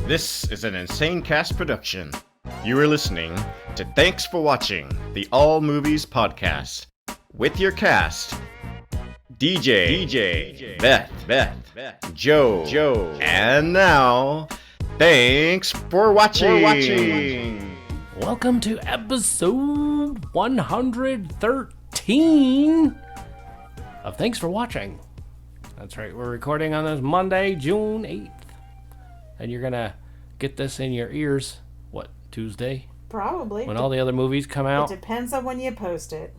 This is an Insane Cast production. You are listening to Thanks for Watching, the All Movies Podcast, with your cast, DJ, Beth, Joe, and now, thanks for watching. Welcome to episode 113 of Thanks for Watching. That's right, we're recording on this Monday, June 8th. And you're gonna get this in your ears, what, Tuesday? Probably. When all the other movies come out? It depends on when you post it.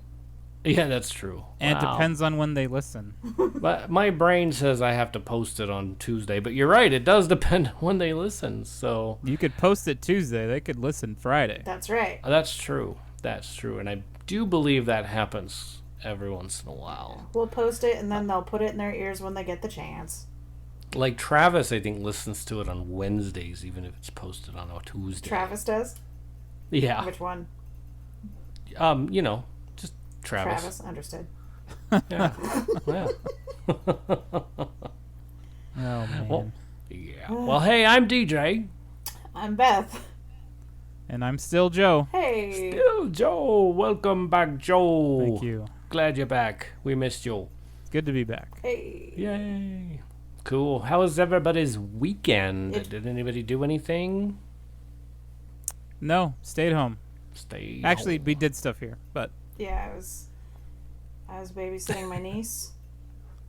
Yeah, that's true. And It depends on when they listen. But my brain says I have to post it on Tuesday, but you're right, it does depend on when they listen, so... You could post it Tuesday, they could listen Friday. That's right. That's true, and I do believe that happens every once in a while. We'll post it, and then they'll put it in their ears when they get the chance. Like Travis, I think, listens to it on Wednesdays, even if it's posted on a Tuesday. Travis does? Yeah. Which one? Just Travis. Travis, understood. Yeah. Yeah. Oh, man. Well, yeah. Well, hey, I'm DJ. I'm Beth. And I'm still Joe. Hey. Still Joe. Welcome back, Joe. Thank you. Glad you're back. We missed you. Good to be back. Hey. Yay. Cool. How was everybody's weekend? Did anybody do anything? No, stayed home. Actually, home. we did stuff here, but... Yeah, I was babysitting my niece.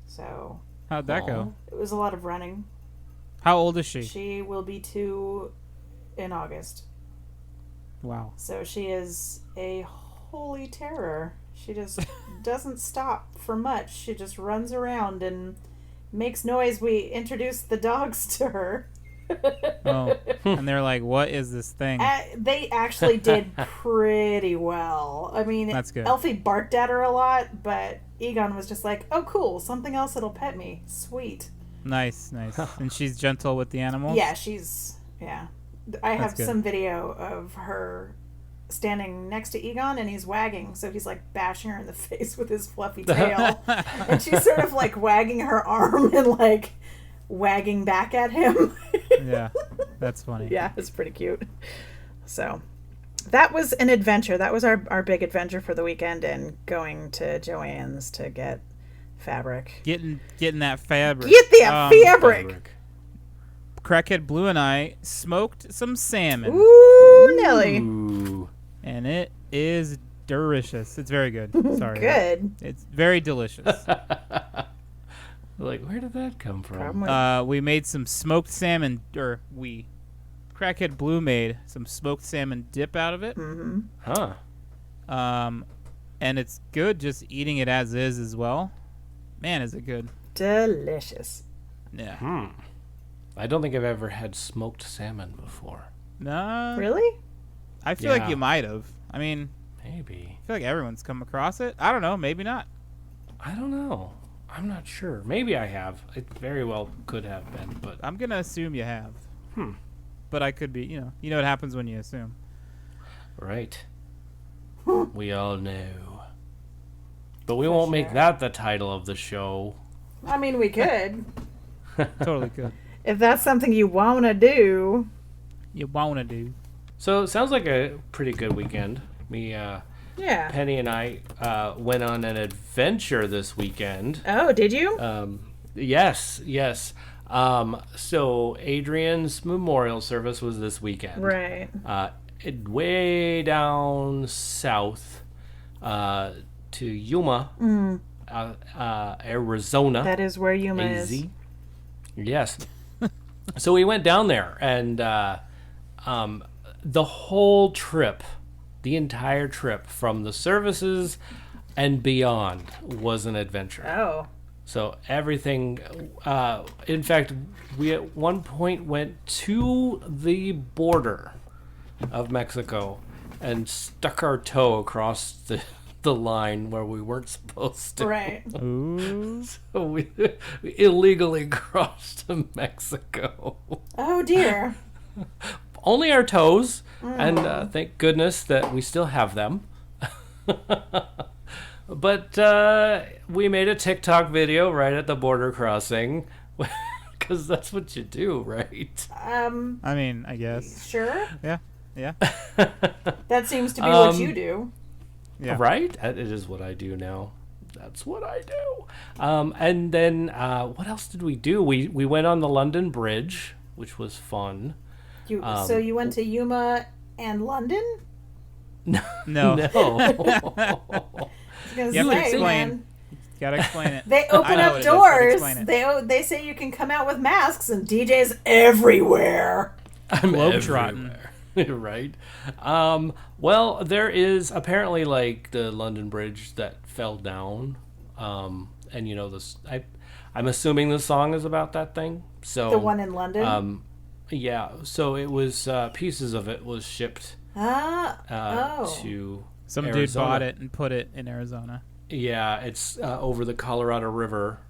So... How'd that go? It was a lot of running. How old is she? She will be 2 in August. Wow. So she is a holy terror. She just doesn't stop for much. She just runs around and makes noise. We introduced the dogs to her. Oh, and they're like, what is this thing? They actually did pretty well. I mean, That's good. Elfie barked at her a lot, but Egon was just like, oh, cool, something else that'll pet me. Sweet. Nice. And she's gentle with the animals? Yeah, I have good. some video of her standing next to Egon, and he's wagging, so he's like bashing her in the face with his fluffy tail. And she's sort of like wagging her arm and like wagging back at him. Yeah, that's funny. Yeah, it's pretty cute. So that was an adventure. That was our big adventure for the weekend, and going to Joann's to get fabric. Getting that fabric. Get that fabric! Crackhead Blue and I smoked some salmon. Ooh, Nelly. Ooh. And it is delicious. It's very good. Sorry. Good. It's very delicious. Like, where did that come from? We made some smoked salmon, Crackhead Blue made some smoked salmon dip out of it. Mm-hmm. Huh. And it's good just eating it as is as well. Man, is it good. Delicious. Yeah. I don't think I've ever had smoked salmon before. No. Really? I feel like you might have. I mean, Maybe. I feel like everyone's come across it. I don't know. Maybe not. I don't know. I'm not sure. Maybe I have. It very well could have been, but... I'm going to assume you have. But I could be, you know what happens when you assume. Right. We all know. But we won't make that the title of the show. I mean, we could. Totally could. If that's something you want to do. You want to do. So it sounds like a pretty good weekend. Yeah. Penny and I went on an adventure this weekend. Oh, did you? Yes. So Adrian's memorial service was this weekend. Right. Way down south to Yuma, Arizona. That is where Yuma is. Yes. So we went down there, and the whole trip, the entire trip from the services and beyond was an adventure. Oh. So everything, in fact, we at one point went to the border of Mexico and stuck our toe across the line where we weren't supposed to. Right. Ooh. So we illegally crossed to Mexico. Oh, dear. Only our toes, and thank goodness that we still have them. But we made a TikTok video right at the border crossing Because that's what you do, right? I mean, I guess. Sure. Yeah. That seems to be what you do. Yeah. Right? It is what I do now. That's what I do. And then what else did we do? We went on the London Bridge, which was fun. So you went to Yuma and London? No. No. I was gonna You have to say, explain. man. Gotta explain it. They I open know up what it is, but doors. explain it. They say you can come out with masks and DJs everywhere. I'm Globetrotting. everywhere. Right? Well, there is apparently like the London Bridge that fell down. And you know this. I'm assuming the song is about that thing. So The one in London. Yeah. So it was pieces of it was shipped to Some dude Arizona. bought it and put it in Arizona. Yeah, it's over the Colorado River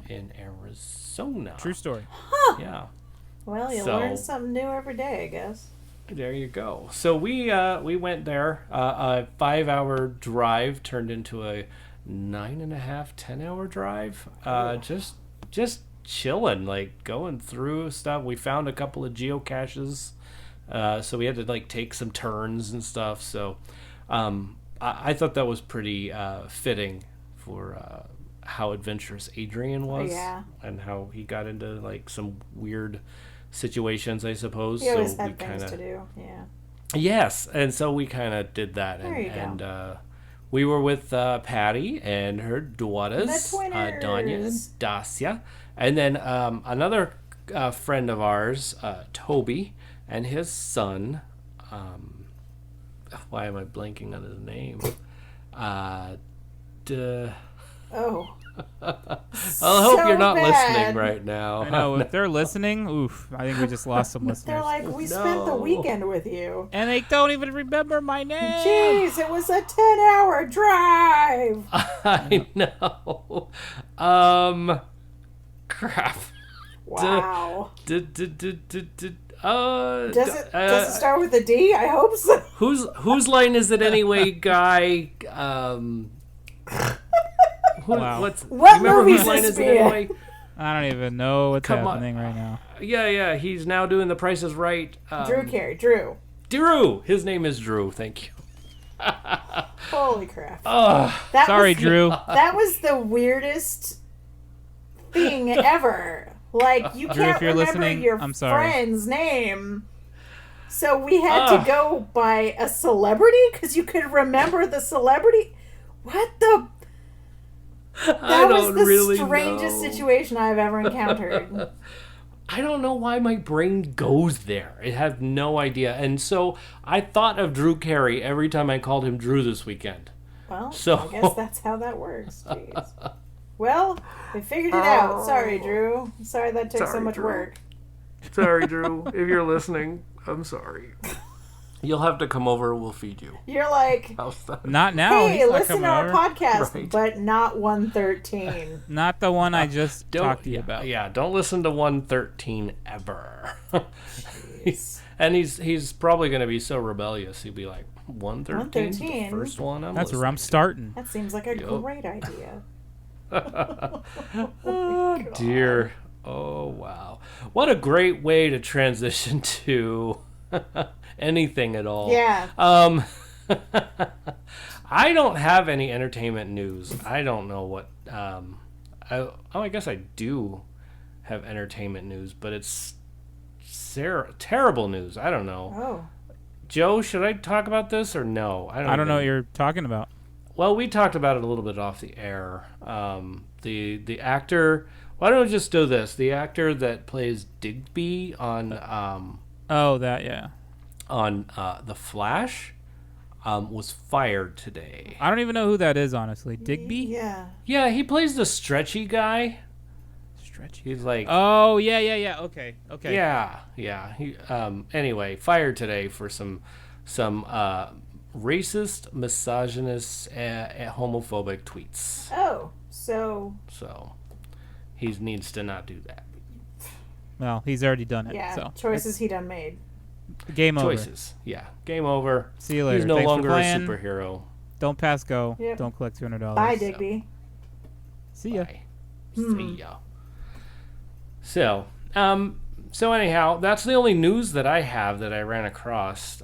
in Arizona. True story. Yeah. Well, you So- learn something new every day, I guess. There you go. So we went there. A 5-hour drive turned into a 9.5, 10-hour drive. Just chilling, like going through stuff. We found a couple of geocaches, so we had to like take some turns and stuff. So I thought that was pretty fitting for how adventurous Adrian was, Yeah. and how he got into like some weird situations, I suppose. You always so had things to do. Yeah. Yes, and so we kind of did that, There you go. and we were with Patty and her daughters, The twinners. Danya and Dacia, and then another friend of ours, Toby, and his son. Why am I blanking on his name? Oh. I hope So you're not bad. listening right now. I know if they're listening, oof, I think we just lost some listeners. They're like, we spent the No. weekend with you. And they don't even remember my name. Jeez, it was a 10-hour drive. I know. Crap. Wow. Does Does it start with a D? I hope so. Whose line is it anyway, guy? Wow. What you remember movie's whose line this is it being? anyway? I don't even know what's Come on. happening right now. Yeah. He's now doing The Price is Right. Carey. Drew. Drew. His name is Drew. Thank you. Holy crap. Oh, Sorry, was, Drew. That was the weirdest thing ever. Like, you Drew, can't if you're remember listening, your I'm sorry. friend's name. So we had to go by a celebrity because you could remember the celebrity. What the? That was the really strangest know. situation I've ever encountered. I don't know why my brain goes there. I have no idea. And so I thought of Drew Carey every time I called him Drew this weekend. Well, So- I guess that's how that works. Jeez. Well, we figured it out. Sorry, Drew. Sorry that took so Sorry, much Drew. work. Sorry, Drew. If you're listening, I'm sorry. You'll have to come over. We'll feed you. You're like, How's that? Not now. hey, He's not listen coming to our over. podcast, Right. but not 113. Not the one I just talked to you about. Yeah, don't listen to 113 ever. Jeez. And he's probably going to be so rebellious. He'll be like, 113? 113? The first one? That's where I'm starting. That seems like a Yup. great idea. Oh, dear. Oh, wow. What a great way to transition to anything at all. Yeah. I don't have any entertainment news. I don't know what. I guess I do have entertainment news, but it's terrible news. I don't know. Oh. Joe, should I talk about this or no? I don't know what you're talking about. Well, we talked about it a little bit off the air. The actor. Why don't we just do this? The actor that plays Digby on Yeah. The Flash was fired today. I don't even know who that is, honestly. Digby? Yeah. Yeah, he plays the stretchy guy. Stretchy. He's like, Oh, yeah. Okay. yeah. He anyway, fired today for some racist, misogynist, homophobic tweets. Oh, so So he needs to not do that. Well, he's already done it. yeah, So choices he done made. it's game over. Choices. Yeah, game over. See you later. He's no Thanks for longer a playing. superhero. Don't pass go. Yep. Don't collect $200. Bye, Digby. See ya. Bye. Hmm. See ya. So anyhow, that's the only news that I have that I ran across.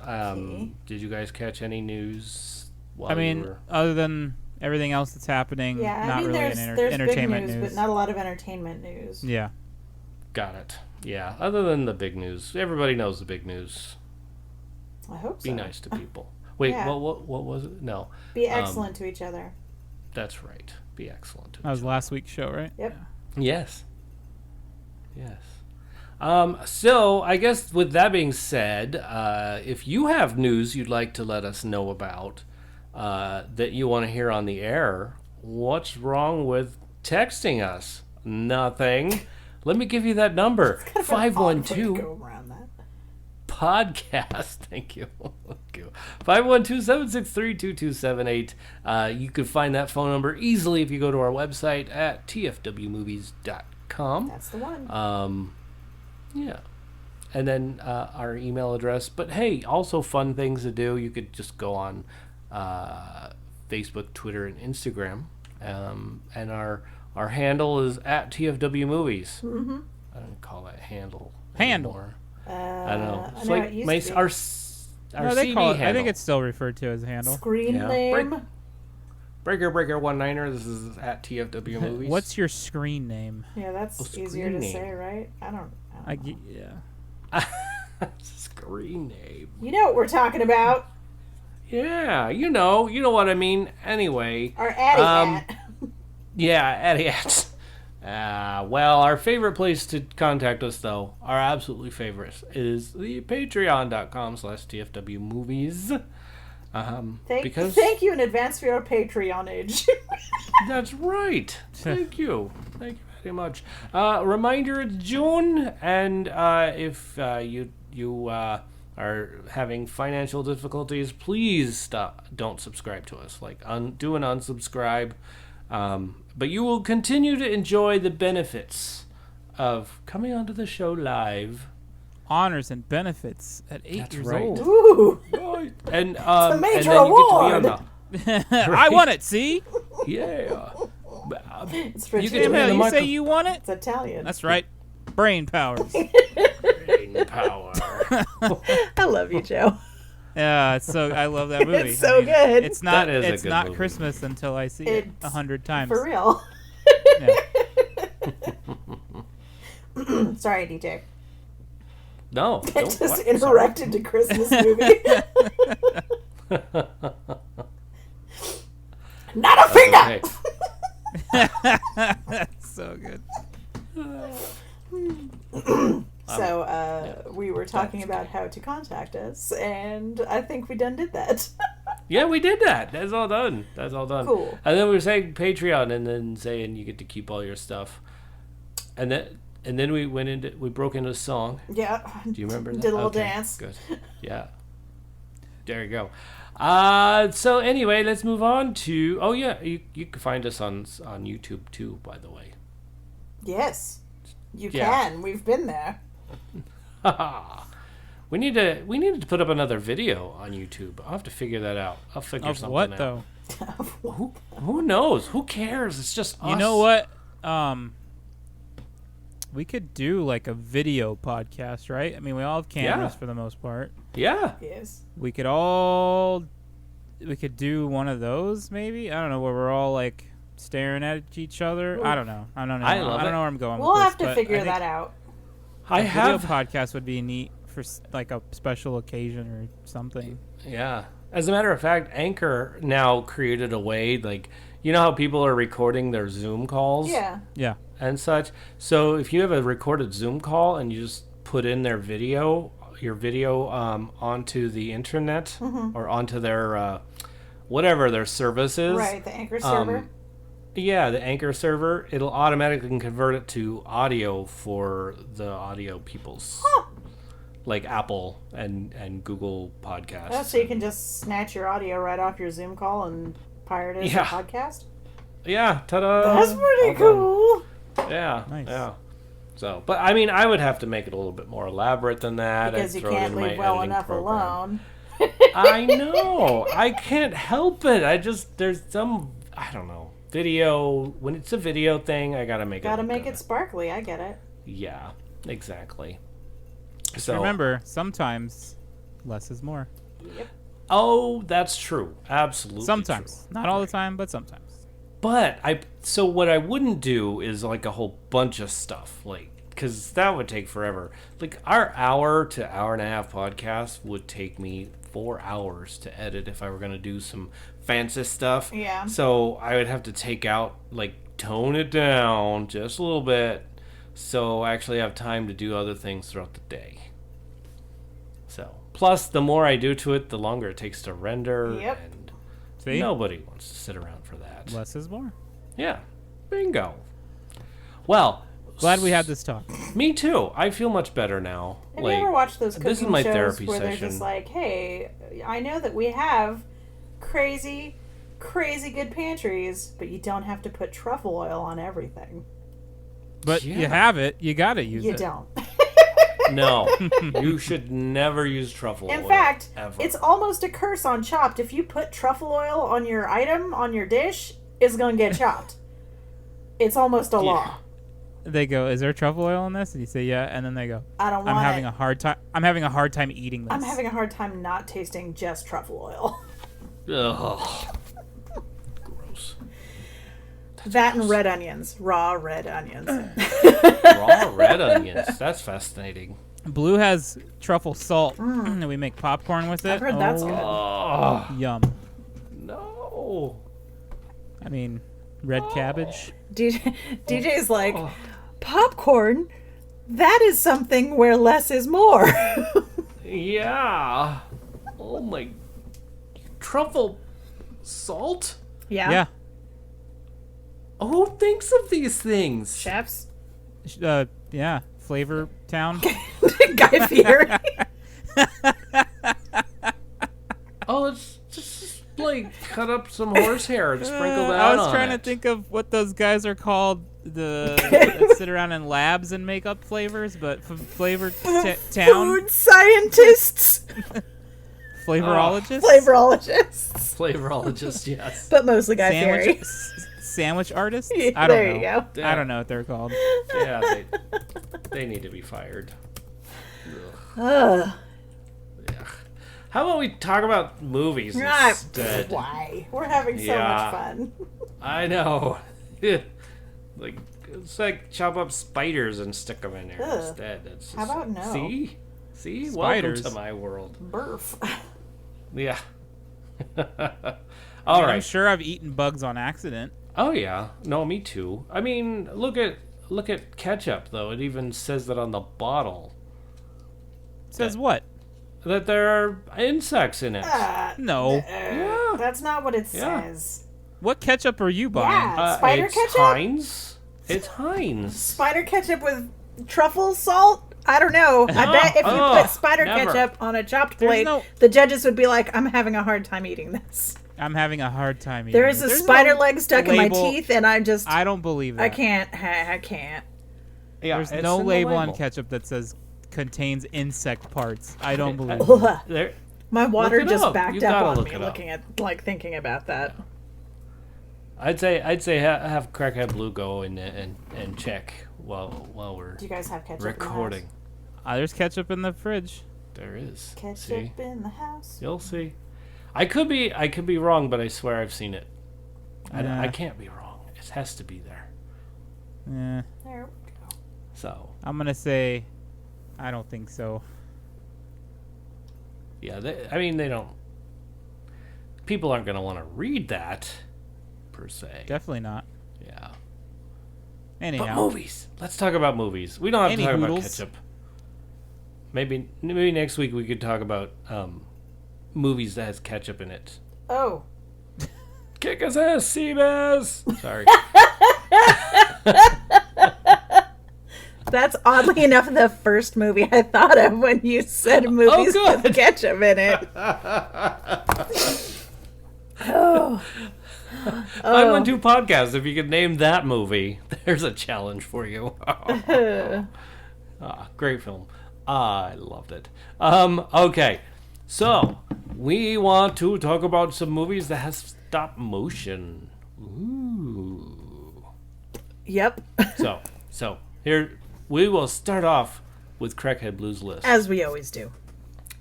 Did you guys catch any news? I mean, other than everything else that's happening, Yeah, not I mean, really there's entertainment big news, but not a lot of entertainment news. Yeah. Got it. Yeah, other than the big news. Everybody knows the big news. I hope so. Be nice to people. Wait, Yeah. what was it? No. Be excellent to each other. That's right. Be excellent to That was each other. last week's show, right? Yep. Yes. So I guess with that being said, if you have news you'd like to let us know about that you want to hear on the air, what's wrong with texting us? Nothing. Let me give you that number. 512 Go around that. podcast. Thank you. 512-763-2278. You can find that phone number easily if you go to our website at tfwmovies.com. That's the one. Yeah. And then our email address. But hey, also fun things to do. You could just go on Facebook, Twitter, and Instagram. And our handle is at tfwmovies. Mm-hmm. I don't call that handle anymore. I don't know. It's like our they call it, handle. I think it's still referred to as a handle. Screen name. Breaker 19er. This is at tfwmovies. What's your screen name? Yeah, that's easier to say, right? I don't know. Yeah. Screen name. You know what we're talking about. Yeah, you know what I mean. Anyway. Our Addy hat. Yeah, Addy hats. Well, our favorite place to contact us, though, our absolutely favorite, is the patreon.com/tfwmovies. Thank you in advance for your Patreonage. That's right. Thank you. Thank you very much. Reminder, it's June, and if you are having financial difficulties, please don't subscribe to us. Do an unsubscribe. But you will continue to enjoy the benefits of coming onto the show live. Honors and benefits at 8 That's years right. old. Ooh. Right. And a and major then you award. get to be on I won it, see? yeah. It's for You you. can- Hell, you micro- say you won it? It's Italian. That's right. Brain powers. brain power. I love you, Joe. Yeah, it's so I love that movie. It's so good. It's not. That is a It's good not movie. Christmas until I see it 100 times. For real. Yeah. Sorry, DJ. No. I don't- just what? interrupted the Christmas movie. Not a finger! Okay. That's so good. So, we were talking about how to contact us, and I think we done did that. Yeah, we did that. That's all done. Cool. And then we were saying Patreon, and then saying you get to keep all your stuff. And then we broke into a song. Yeah. Do you remember that? Did a little Okay, dance. Good. Yeah. There you go. So anyway, let's move on to. Oh yeah, you can find us on YouTube too. By the way. Yes. You Yeah. can. We've been there. We need to put up another video on YouTube. I'll have to figure that out. I'll figure Of something what out. though? Who knows? Who cares? It's just us. You know what? We could do like a video podcast, right? I mean, we all have cameras Yeah. for the most part. Yeah. Yes. We could do one of those maybe. I don't know, where we're all like staring at each other. Ooh. I don't know. I don't know. I love I don't it. know where I'm going. We'll with have this, to but figure I think that out. I a video have. podcast would be neat for like a special occasion or something. Yeah. As a matter of fact, Anchor now created a way, like, you know how people are recording their Zoom calls Yeah. Yeah. and such? So if you have a recorded Zoom call and you just put in your video onto the internet or onto their, whatever their service is. Right, the Anchor server. Yeah, the Anchor server, it'll automatically convert it to audio for the audio peoples. Like Apple and Google Podcasts. Oh, so you can just snatch your audio right off your Zoom call and pirate it as Yeah. a podcast? Yeah, ta-da! That's pretty All done. cool. Yeah, Nice. yeah. So, but I mean, I would have to make it a little bit more elaborate than that. Because I'd you throw it can't in my leave well editing enough program. alone. I know. I can't help it. There's some, I don't know, video. When it's a video thing, I gotta make it. Gotta look make good. it sparkly, I get it. Yeah, exactly. Just So remember, sometimes less is more. oh, that's true. Absolutely. Sometimes. true. Not all the time, but sometimes. But so what I wouldn't do is like a whole bunch of stuff, like, because that would take forever. Like our hour to hour and a half podcast would take me 4 hours to edit if I were gonna do some fancy stuff. Yeah. So I would have to take out, like, tone it down just a little bit, so I actually have time to do other things throughout the day. So plus, the more I do to it, the longer it takes to render. Yep. And See? nobody wants to sit around for that. Less is more. Yeah. Bingo. Well, Glad we had this talk. me too. I feel much better now. Have you ever watched those cooking this is my shows therapy where they're session. just like, hey, I know that we have crazy good pantries, but you don't have to put truffle oil on everything. But Yeah. you have it. You gotta use You it. don't. No, you should never use truffle oil. In fact, ever. it's almost a curse on Chopped. If you put truffle oil on your item, on your dish, it's going to get chopped. It's almost a law. They go, "Is there truffle oil in this?" And you say, "Yeah." And then they go, I don't want "I'm having it. a hard time. I'm having a hard time eating this." I'm having a hard time not tasting just truffle oil. Ugh. Gross. That and red onions. Raw red onions. Raw red onions. That's fascinating. Blue has truffle salt, and we make popcorn with it. I've heard that's good. Oh Yum. no. I mean, red cabbage. DJ's like, popcorn? That is something where less is more. Yeah. Oh my. Truffle salt? Yeah. Who thinks of these things? Chefs? Yeah. Flavor Town. Guy Fieri. Oh, let's just like cut up some horsehair and sprinkle that I on was trying to it. think of what those guys are called. That sit around in labs and make up flavors, but Flavor Town. Food scientists. Flavorologists. Flavorologists. Flavorologist, yes. But mostly Guy Fieri. Sandwich artists? Yeah, I don't there know. you go. I don't know what they're called. Yeah, they need to be fired. Ugh. How about we talk about movies Ah, instead? Why? We're having so Yeah. much fun. I know. Like, it's like chop up spiders and stick them in there Ugh. instead. That's just, How about no? See? Spiders. Welcome to my world. Burf. Yeah. I'm All right. sure I've eaten bugs on accident. Oh yeah. No, me too. I mean, look at ketchup though. It even says that on the bottle Says what? that there are insects in it. No. Yeah. That's not what it Yeah. says. What ketchup are you buying? Yeah. Spider it's ketchup? Heinz. It's Heinz. Spider ketchup with truffle salt? I don't know. I bet if you put spider never. ketchup on a chopped There's plate, no- the judges would be like, I'm having a hard time eating this. I'm having a hard time eating There is it. a There's spider no leg stuck in my label- teeth, and I I don't believe that. I can't. I can't. Yeah, There's it's no in the label on ketchup that says contains insect parts. I don't believe it. Ugh. There, My water Look it just up. backed You up gotta on look me it up. looking at, thinking about that. I'd say have Crackhead Blue go and check while we're Do you guys have ketchup recording. There's ketchup in the fridge. There is. in the house? See, Ketchup in the house. you'll see. I could be wrong, but I swear I've seen it. Nah. I can't be wrong. It has to be there. Yeah. There we go. So I'm gonna say, I don't think so. yeah, they don't. People aren't gonna want to read that, per se. Definitely not. Yeah. Anyhow. But movies. Let's talk about movies. We don't have Any to talk about hoodles? ketchup. Maybe next week we could talk about movies that has ketchup in it. Oh. Kick his ass, Seabass! Sorry. That's oddly enough the first movie I thought of when you said movies good. with ketchup in it. Oh. 512 Podcast, if you could name that movie, there's a challenge for you. Great film. I loved it. Okay, so we want to talk about some movies that has stop motion. Ooh. Yep. So here, we will start off with Crackhead Blue's list. As we always do.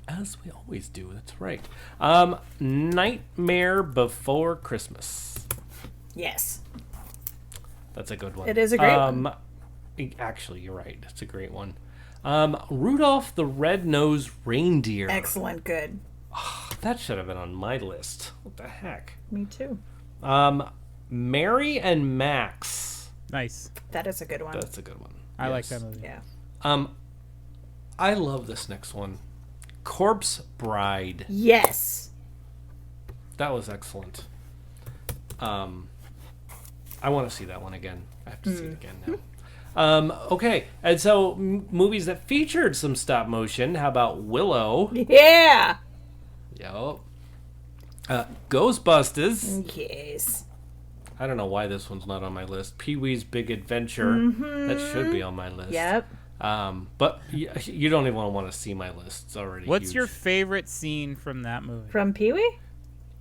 As we always do, that's right. Nightmare Before Christmas. Yes. That's a good one. It is a great one. Actually, you're right. It's a great one. Rudolph the Red-Nosed Reindeer. Excellent. Good. That should have been on my list. What the heck? Me too. Mary and Max. Nice. That is a good one. That's a good one. I like that movie. Yeah. I love this next one. Corpse Bride. Yes. That was excellent. I want to see that one again. I have to see it again now. Okay, and so movies that featured some stop motion. How about Willow? Yeah. Yup. Ghostbusters. Yes. I don't know why this one's not on my list. Pee-wee's Big Adventure. That should be on my list. Yep. But you don't even want to see my list. It's already What's huge. your favorite scene from that movie? From Pee-wee?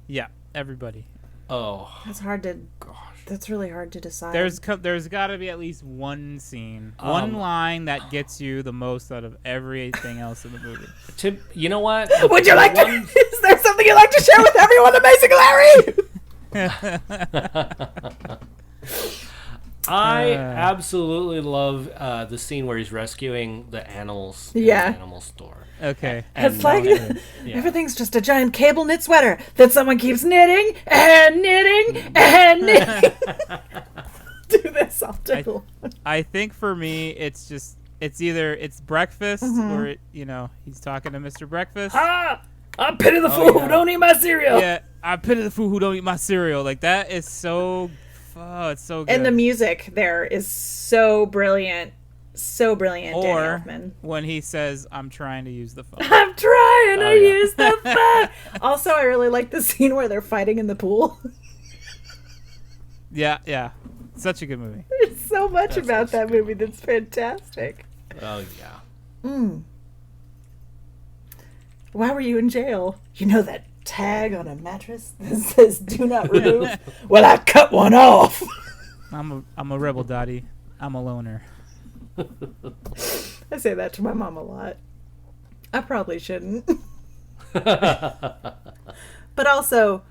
Yeah, everybody. Oh, That's hard to... gosh. That's really hard to decide. There's got to be at least one scene, one line that gets you the most out of everything else in the movie. You know what? Would you like to... Is there something you'd like to share with everyone, Amazing Larry? I absolutely love the scene where he's rescuing the animals in Yeah. the animal store. Okay. It's like Yeah. everything's just a giant cable knit sweater that someone keeps knitting and knitting and knitting. Do this, I'll do. I think for me, it's either breakfast or he's talking to Mr. Breakfast. I pity the fool who don't eat my cereal. Yeah, I pity the fool who don't eat my cereal. Like that is so, it's so good. And the music there is so brilliant. So brilliant, Danny or Elfman. when he says, "I'm trying to use the phone." I'm trying to yeah. use the phone. Also, I really like the scene where they're fighting in the pool. Yeah. Such a good movie. There's so much That's about also that a good movie that's fantastic. Oh yeah. Why were you in jail? You know that tag on a mattress that says "Do not remove"? Well, I cut one off. I'm a rebel, Dottie. I'm a loner. I say that to my mom a lot. I probably shouldn't. But also,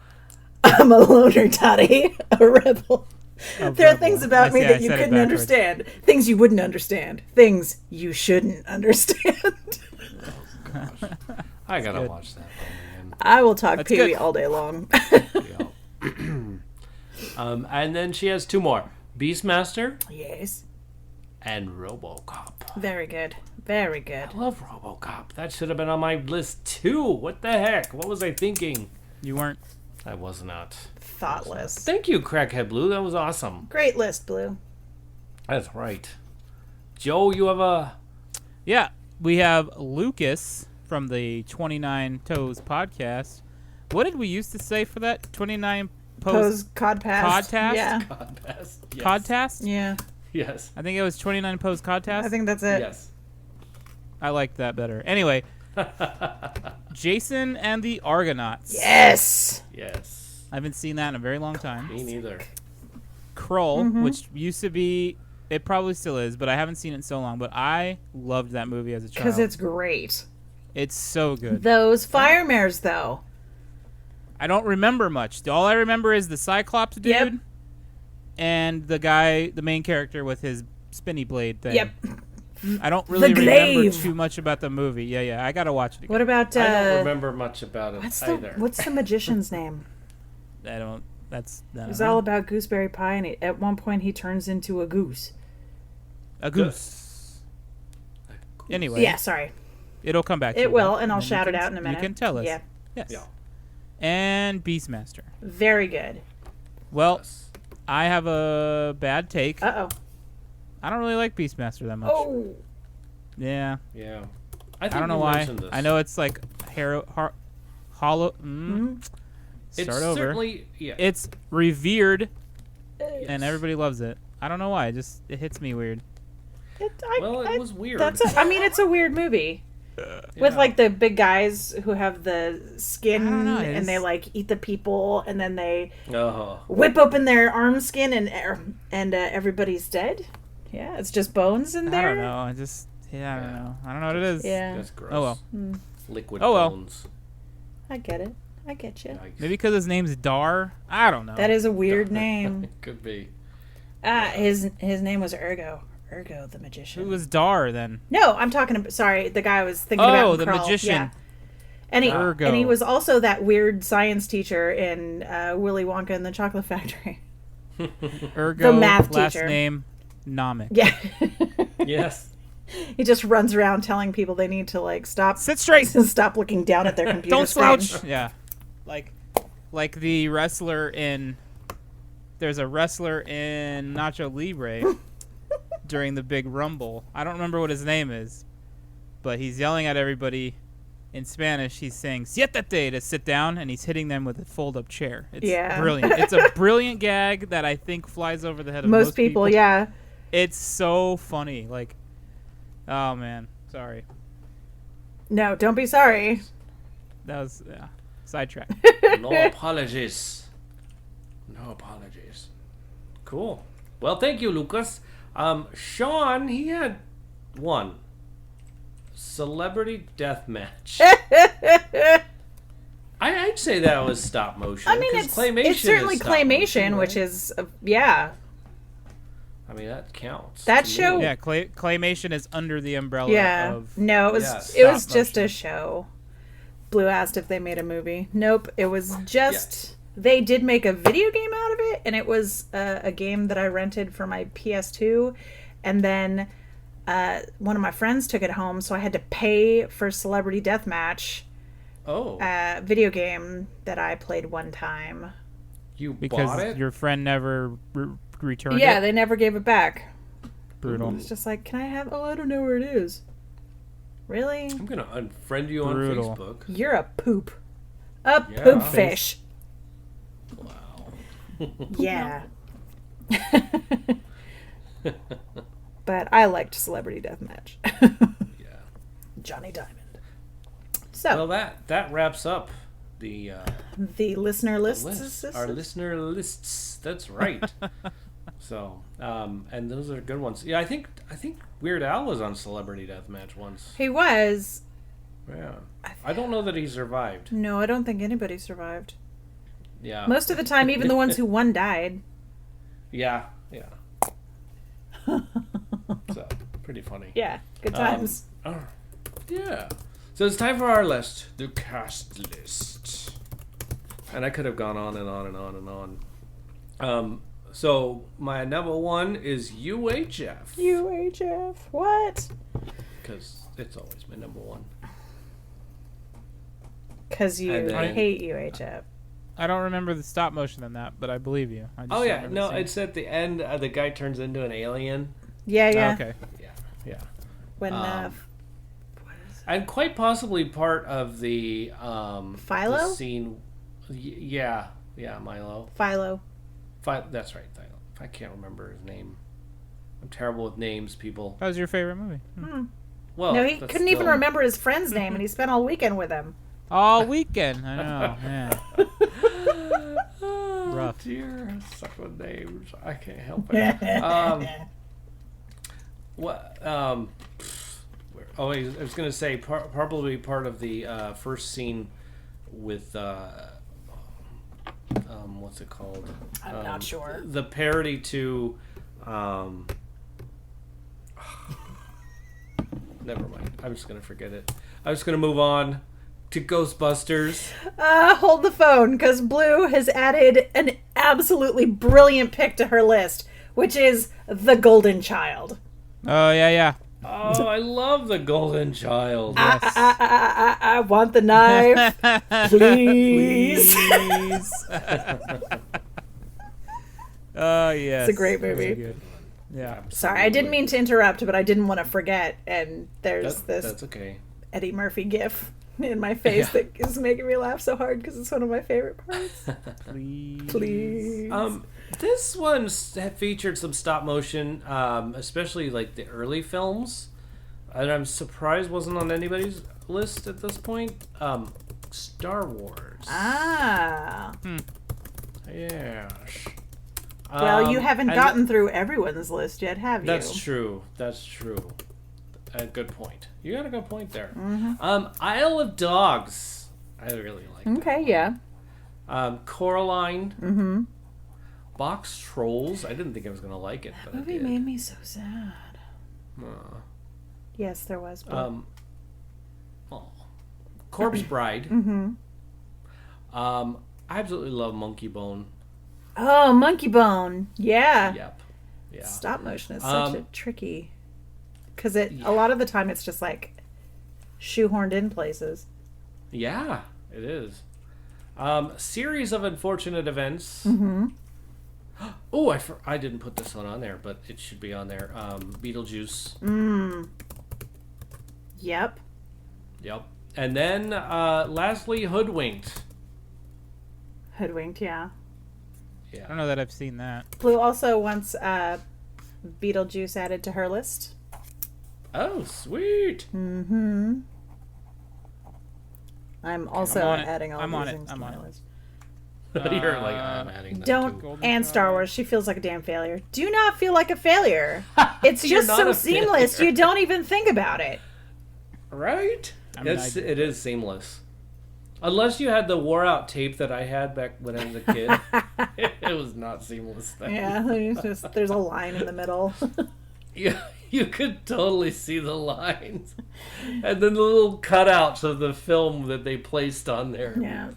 I'm a loner, Toddy. A rebel. There are things about me that you couldn't understand. Things you wouldn't understand. Things you shouldn't understand. I gotta watch that film I will talk That's Pee-wee good. all day long. again. Yeah. And then she has two more: Beastmaster Yes. and RoboCop. Very good. Very good. I love RoboCop. That should have been on my list too. What the heck? What was I thinking? You weren't. I was not. Thoughtless. Thank you, Crackhead Blue. That was awesome. Great list, Blue. That's right. Joe, you have a... Yeah, we have Lucas from the 29 Toes podcast. What did we used to say for that? 29 Pose Codcast. Codcast? Yeah. Podcast. Yes. Codcast? Yeah. Yes. I think it was 29 Pose Codcast. I think that's it. Yes. I liked that better. Anyway, Jason and the Argonauts. Yes. Yes. I haven't seen that in a very long time. Me neither. Kroll, which used to be, it probably still is, but I haven't seen it in so long. But I loved that movie as a child. Because it's great. It's so good. Those fire mares, though. I don't remember much. All I remember is the Cyclops dude Yep. and the guy, the main character with his spinny blade thing. Yep. I don't really remember glaive. too much about the movie. Yeah. I gotta watch it again. What about I don't remember much about it either. what's the magician's name? I don't. That's. I don't It's know. all about gooseberry pie, and at one point he turns into a goose. A goose. Anyway. Yeah, sorry. It'll come back. to It you, will, Beth, and I'll then shout you it can- out in a minute. You can tell us. Yeah. Yes. Yeah. And Beastmaster. Very good. Well, Yes. I have a bad take. Uh-oh. I don't really like Beastmaster that much. Oh. Yeah. Yeah. I don't know you why. mentioned this. I know it's like hollow. It's Start over. certainly... Yeah. It's revered, Yes. and everybody loves it. I don't know why. It hits me weird. Well, it was weird. I mean, it's a weird movie. With, like, the big guys who have the skin, I don't know, and they, like, eat the people, and then they Oh. whip open their arm skin, and everybody's dead. Yeah, it's just bones in there. I don't know. I don't know. I don't know what it is. Yeah, That's gross. Oh well. Liquid Oh, well. bones. I get it. I get you. Yikes. Maybe because his name's Dar. I don't know. That is a weird name. Could be. His name was Ergo. Ergo the magician. Who was Dar then? No, I'm talking about. Sorry, the guy I was thinking about. Oh, in the Crawl. magician. Yeah. And he Ergo. was also that weird science teacher in Willy Wonka and the Chocolate Factory. Ergo. The math last teacher. name Namek. Yeah. Yes. He just runs around telling people they need to like stop Sit straight. stop looking down at their computer Don't screen. slouch. Yeah. Like the wrestler in. There's a wrestler in Nacho Libre during the big rumble. I don't remember what his name is, but he's yelling at everybody in Spanish. He's saying "siéntate" to sit down, and he's hitting them with a fold-up chair. It's brilliant. It's a brilliant gag that I think flies over the head of Most people, yeah. It's so funny. Like, oh man, sorry. No, don't be sorry. That was sidetrack. No apologies. No apologies. Cool. Well, thank you, Lucas. Sean, he had one. Celebrity Deathmatch. I'd say that was stop motion. I mean, 'cause it's claymation certainly is stop claymation, motion, right? which is yeah. I mean, that counts. That to show- me. Yeah, claymation is under the umbrella Yeah. of. No, it was Yes. it was Stop just a motion. show. Blue asked if they made a movie. Nope, it was just they did make a video game out of it, and it was a game that I rented for my PS2, and then one of my friends took it home, so I had to pay for Celebrity Deathmatch, Oh, video game that I played one time. you Because bought it? your friend never returned Yeah, it. they never gave it back. Brutal. It's just like, can I have? Oh, I don't know where it is. Really? I'm gonna unfriend you Brutal. on Facebook. You're a poop. A Yeah. poop fish. Wow. Yeah. But I liked Celebrity Deathmatch. Yeah. Johnny Diamond. So, Well, that wraps up the the listener lists. list. Our listener lists. That's right. So, and those are good ones. Yeah, I think Weird Al was on Celebrity Deathmatch once. He was. Yeah. I don't know that he survived. No, I don't think anybody survived. Yeah. Most of the time, even the ones who won died. Yeah. Yeah. So, pretty funny. Yeah, good times. Yeah. So it's time for our list, the cast list. And I could have gone on and on and on and on. So my number one is UHF. UHF. What? Because it's always my number one. Because you And then- hate UHF. I don't remember the stop motion in that, but I believe you. I just Oh yeah, remember no, seeing- it's at the end. The guy turns into an alien. Yeah, yeah. Okay. Yeah. When And quite possibly part of the Philo? the scene. Yeah, Milo. Philo. That's right. I can't remember his name. I'm terrible with names, people. That was your favorite movie. Well, No, he that's couldn't even still- remember his friend's name, and he spent all weekend with him. All weekend. I know. Man. Oh, Rough. dear, I suck with names. I can't help it. What? I was gonna say probably part of the first scene with what's it called? I'm not sure. The parody to never mind. I'm just gonna forget it. I was gonna move on to Ghostbusters. Hold the phone, because Blue has added an absolutely brilliant pick to her list, which is The Golden Child. Oh yeah. Oh, I love the Golden Child. I want the knife, please. Please. Oh yes. It's a great movie. Very good. Yeah. Sorry, I didn't mean to interrupt, but I didn't want to forget. And there's this That's okay. Eddie Murphy gif in my face that is making me laugh so hard because it's one of my favorite parts. Please. Please. This one featured some stop motion, especially like the early films, and I'm surprised wasn't on anybody's list at this point. Star Wars. Ah. Yes. Well, you haven't and gotten through everyone's list yet, have you? That's true. That's true. A good point. You got a good point there. Isle of Dogs. I really like that. Okay, yeah. Coraline. Mm-hmm. Box Trolls. I didn't think I was going to like it, but I Movie did. made me so sad. Yes, there was. But... Corpse Bride. Mm-hmm. I absolutely love Monkey Bone. Oh, Monkey Bone. Yeah. Yep. Yeah. Stop motion is such a tricky... Because a lot of the time it's just like shoehorned in places. Yeah, it is. Series of unfortunate events. Mm-hmm. Oh, I didn't put this one on there, but it should be on there. Beetlejuice. Yep. Yep. And then lastly, Hoodwinked. Hoodwinked, yeah. Yeah. I don't know that I've seen that. Blue also wants Beetlejuice added to her list. Oh, sweet. Mm-hmm. I'm also adding all these things to my list. You're like, I'm adding that Don't. too. And Star Wars, she feels like a damn failure. Do not feel like a failure. It's just not so a seamless. failure. You don't even think about it. Right? mean, It is seamless. Unless you had the wore out tape that I had back when I was a kid. It was not seamless then. Yeah, there's a line in the middle. You could totally see the lines. And then the little cutouts of the film that they placed on there. Yeah.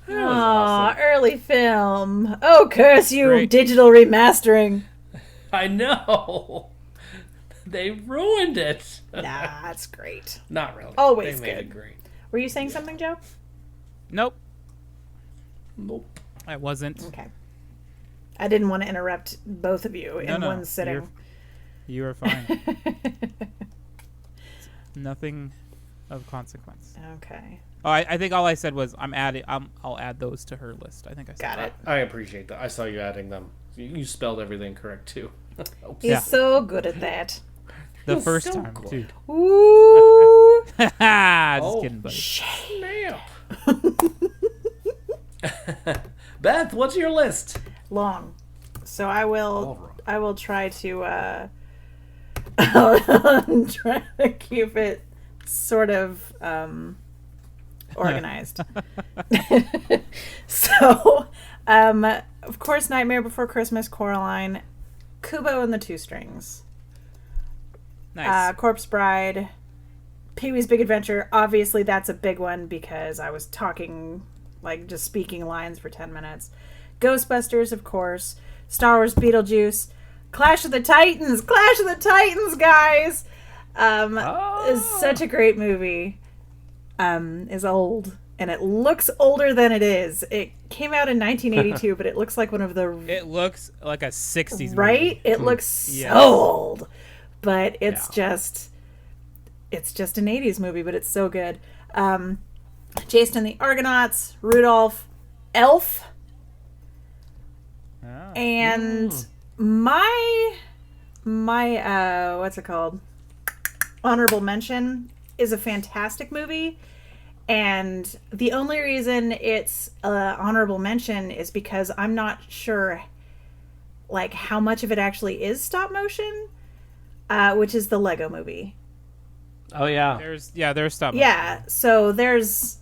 That was awesome. Early film. Oh, curse you, Great. digital remastering. I know. They ruined it. Nah, that's great. Not really. Always they made good. it great. Were you saying something, Joe? Nope, Nope. I wasn't. Okay. I didn't want to interrupt both of you in No, one sitting. You are fine. Nothing of consequence. Okay. Oh, I think all I said was I'll add those to her list. I think I said Got that. it. I appreciate that. I saw you adding them. You spelled everything correct too. He's Yeah. so good at that. The first so time, good. too. Ooh. Just kidding, buddy. Snap. Beth, what's your list? Long. So I All will right. I will try to try to keep it sort of organized. So, of course, Nightmare Before Christmas, Coraline, Kubo and the Two Strings, Nice. Corpse Bride, Pee-wee's Big Adventure. Obviously, that's a big one because I was talking, like, just speaking lines for 10 minutes. Ghostbusters, of course. Star Wars, Beetlejuice. Clash of the Titans, guys. Is such a great movie. Is old, and it looks older than it is. It came out in 1982, but it looks like one of the It looks like a 60s right. movie. It looks Yes. so old, but it's just an 80s movie, but it's so good. Jason and the Argonauts, Rudolph, Elf. Ah. And my what's it called? Honorable mention is a fantastic movie, and the only reason it's honorable mention is because I'm not sure like how much of it actually is stop motion, which is the Lego Movie. Oh yeah. There's stuff. Yeah, so there's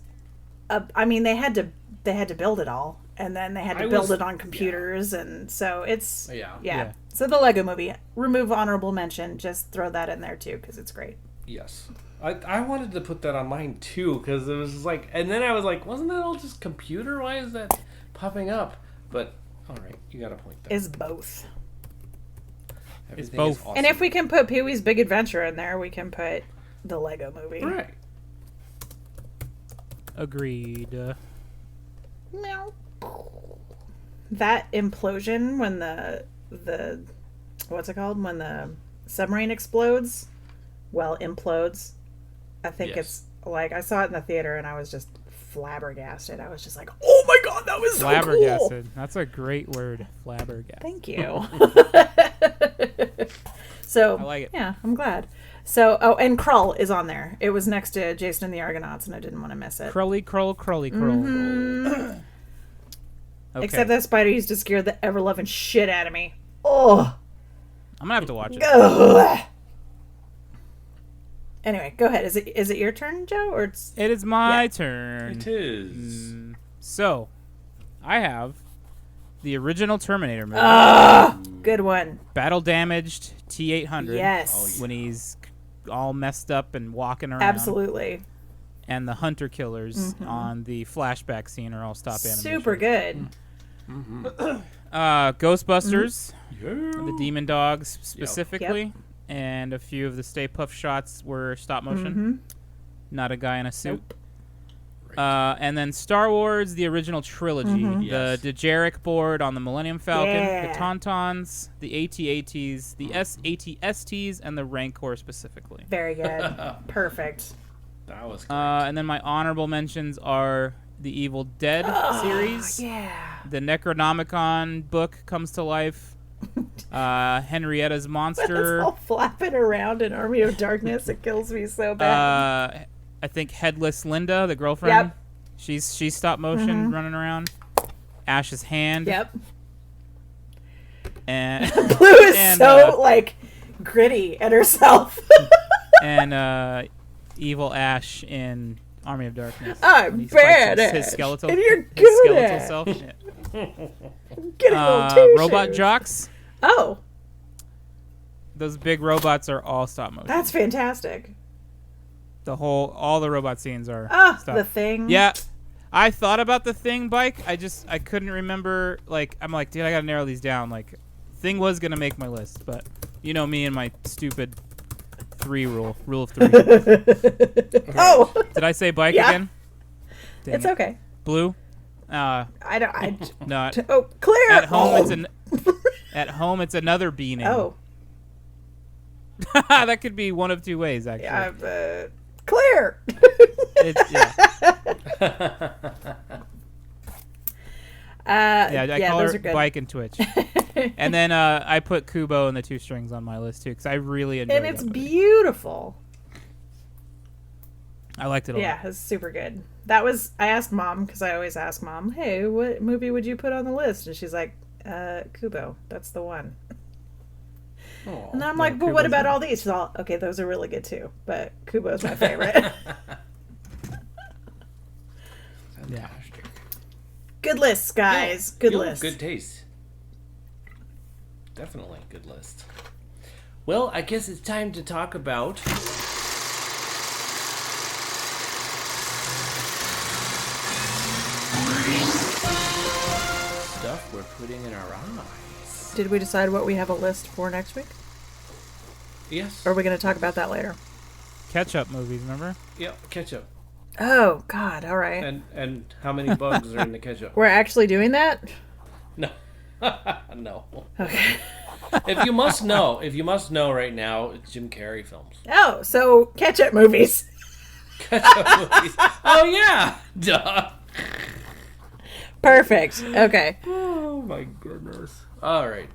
I mean they had to build it all, and then they had to build it on computers, and so it's Yeah. So the Lego Movie, remove honorable mention, just throw that in there too because it's great. Yes. I wanted to put that on mine too because it was like, and then I was like, wasn't that all just computer? Why is that popping up? But all right, you got a point there. Is both. Everything both. is awesome. And if we can put Pee-wee's Big Adventure in there, we can put the Lego Movie. right. Agreed. Meow. That implosion when the what's it called when the submarine explodes, implodes. I think Yes. it's like I saw it in the theater and I was just flabbergasted. I was just like, "Oh my god, that was so cool!" Flabbergasted. That's a great word. Flabbergasted. Thank you. So I like it. Yeah, I'm glad. So and Krull is on there. It was next to Jason and the Argonauts, and I didn't want to miss it. Crowley, Krull. Mm-hmm. Okay. Except that spider used to scare the ever-loving shit out of me. Oh. I'm gonna have to watch it. Ugh. Anyway, go ahead. Is it your turn, Joe, or it's? It is my turn. It is. So, I have the original Terminator movie. Good one. Battle damaged T-800. Yes. When he's all messed up and walking around. Absolutely. And the hunter killers on the flashback scene are all stop animation. Super good. Ghostbusters, Yeah. the Demon Dogs specifically, Yep. and a few of the Stay Puft shots were stop motion. Not a guy in a suit. And then Star Wars, the original trilogy. Yes. The Dejarik board on the Millennium Falcon, Yeah. the Tauntauns, the AT-ATs, the SAT-STs, and the Rancor specifically. Very good. Perfect. That was great. And then my honorable mentions are the Evil Dead series. Yeah. The Necronomicon book comes to life. Henrietta's It's Monster. all flapping around in Army of Darkness. It kills me so bad. I think Headless Linda, the girlfriend. Yep. She's stop motion running around. Ash's Hand. Yep. And Blue is and, so like gritty at herself. and Evil Ash in Army of Darkness. I'm When he fights bad his Ash, skeletal, and you're his good skeletal Ash. self. Yeah. Get a little t-shirt. Robot Jocks. Oh, Those big robots are all stop motion. that's fantastic. All the robot scenes are Ah, stop. the Thing. Yeah, I thought about the Thing bike. I couldn't remember. Like, I'm like, dude, I gotta narrow these down. Like, Thing was gonna make my list, but you know me and my stupid rule of 3. Oh, Did I say bike Yeah. again? Dang it's it. okay. Blue. I Not oh, clear. at home. Oh. It's at home. It's another B name. Oh, That could be one of two ways, actually. yeah. Clear. Yeah. I call those her are good. Bike and Twitch. And then I put Kubo and the Two Strings on my list too because I really enjoyed And it. it's beautiful. I liked it a lot. Yeah, it's super good. That was, I asked Mom, because I always ask Mom, hey, what movie would you put on the list? And she's like, Kubo, that's the one. Aw. And then I'm like, well, Kubo's what about good. all these? She's all, okay, those are really good too, but Kubo's my favorite. Yeah. Fantastic. Good lists, guys. Good Yo, list. Good taste. Definitely good list. Well, I guess it's time to talk about stuff we're putting in our eyes. Did we decide what we have a list for next week? Yes. Or are we going to talk about that later? Catch-up movies, remember? Yep. Ketchup. Oh, God. All right. And how many bugs are in the ketchup? We're actually doing that? No. No. Okay. If you must know right now, it's Jim Carey films. Oh, so ketchup movies. Ketchup movies. Oh yeah. Duh. Perfect. Okay. Oh my goodness. All right.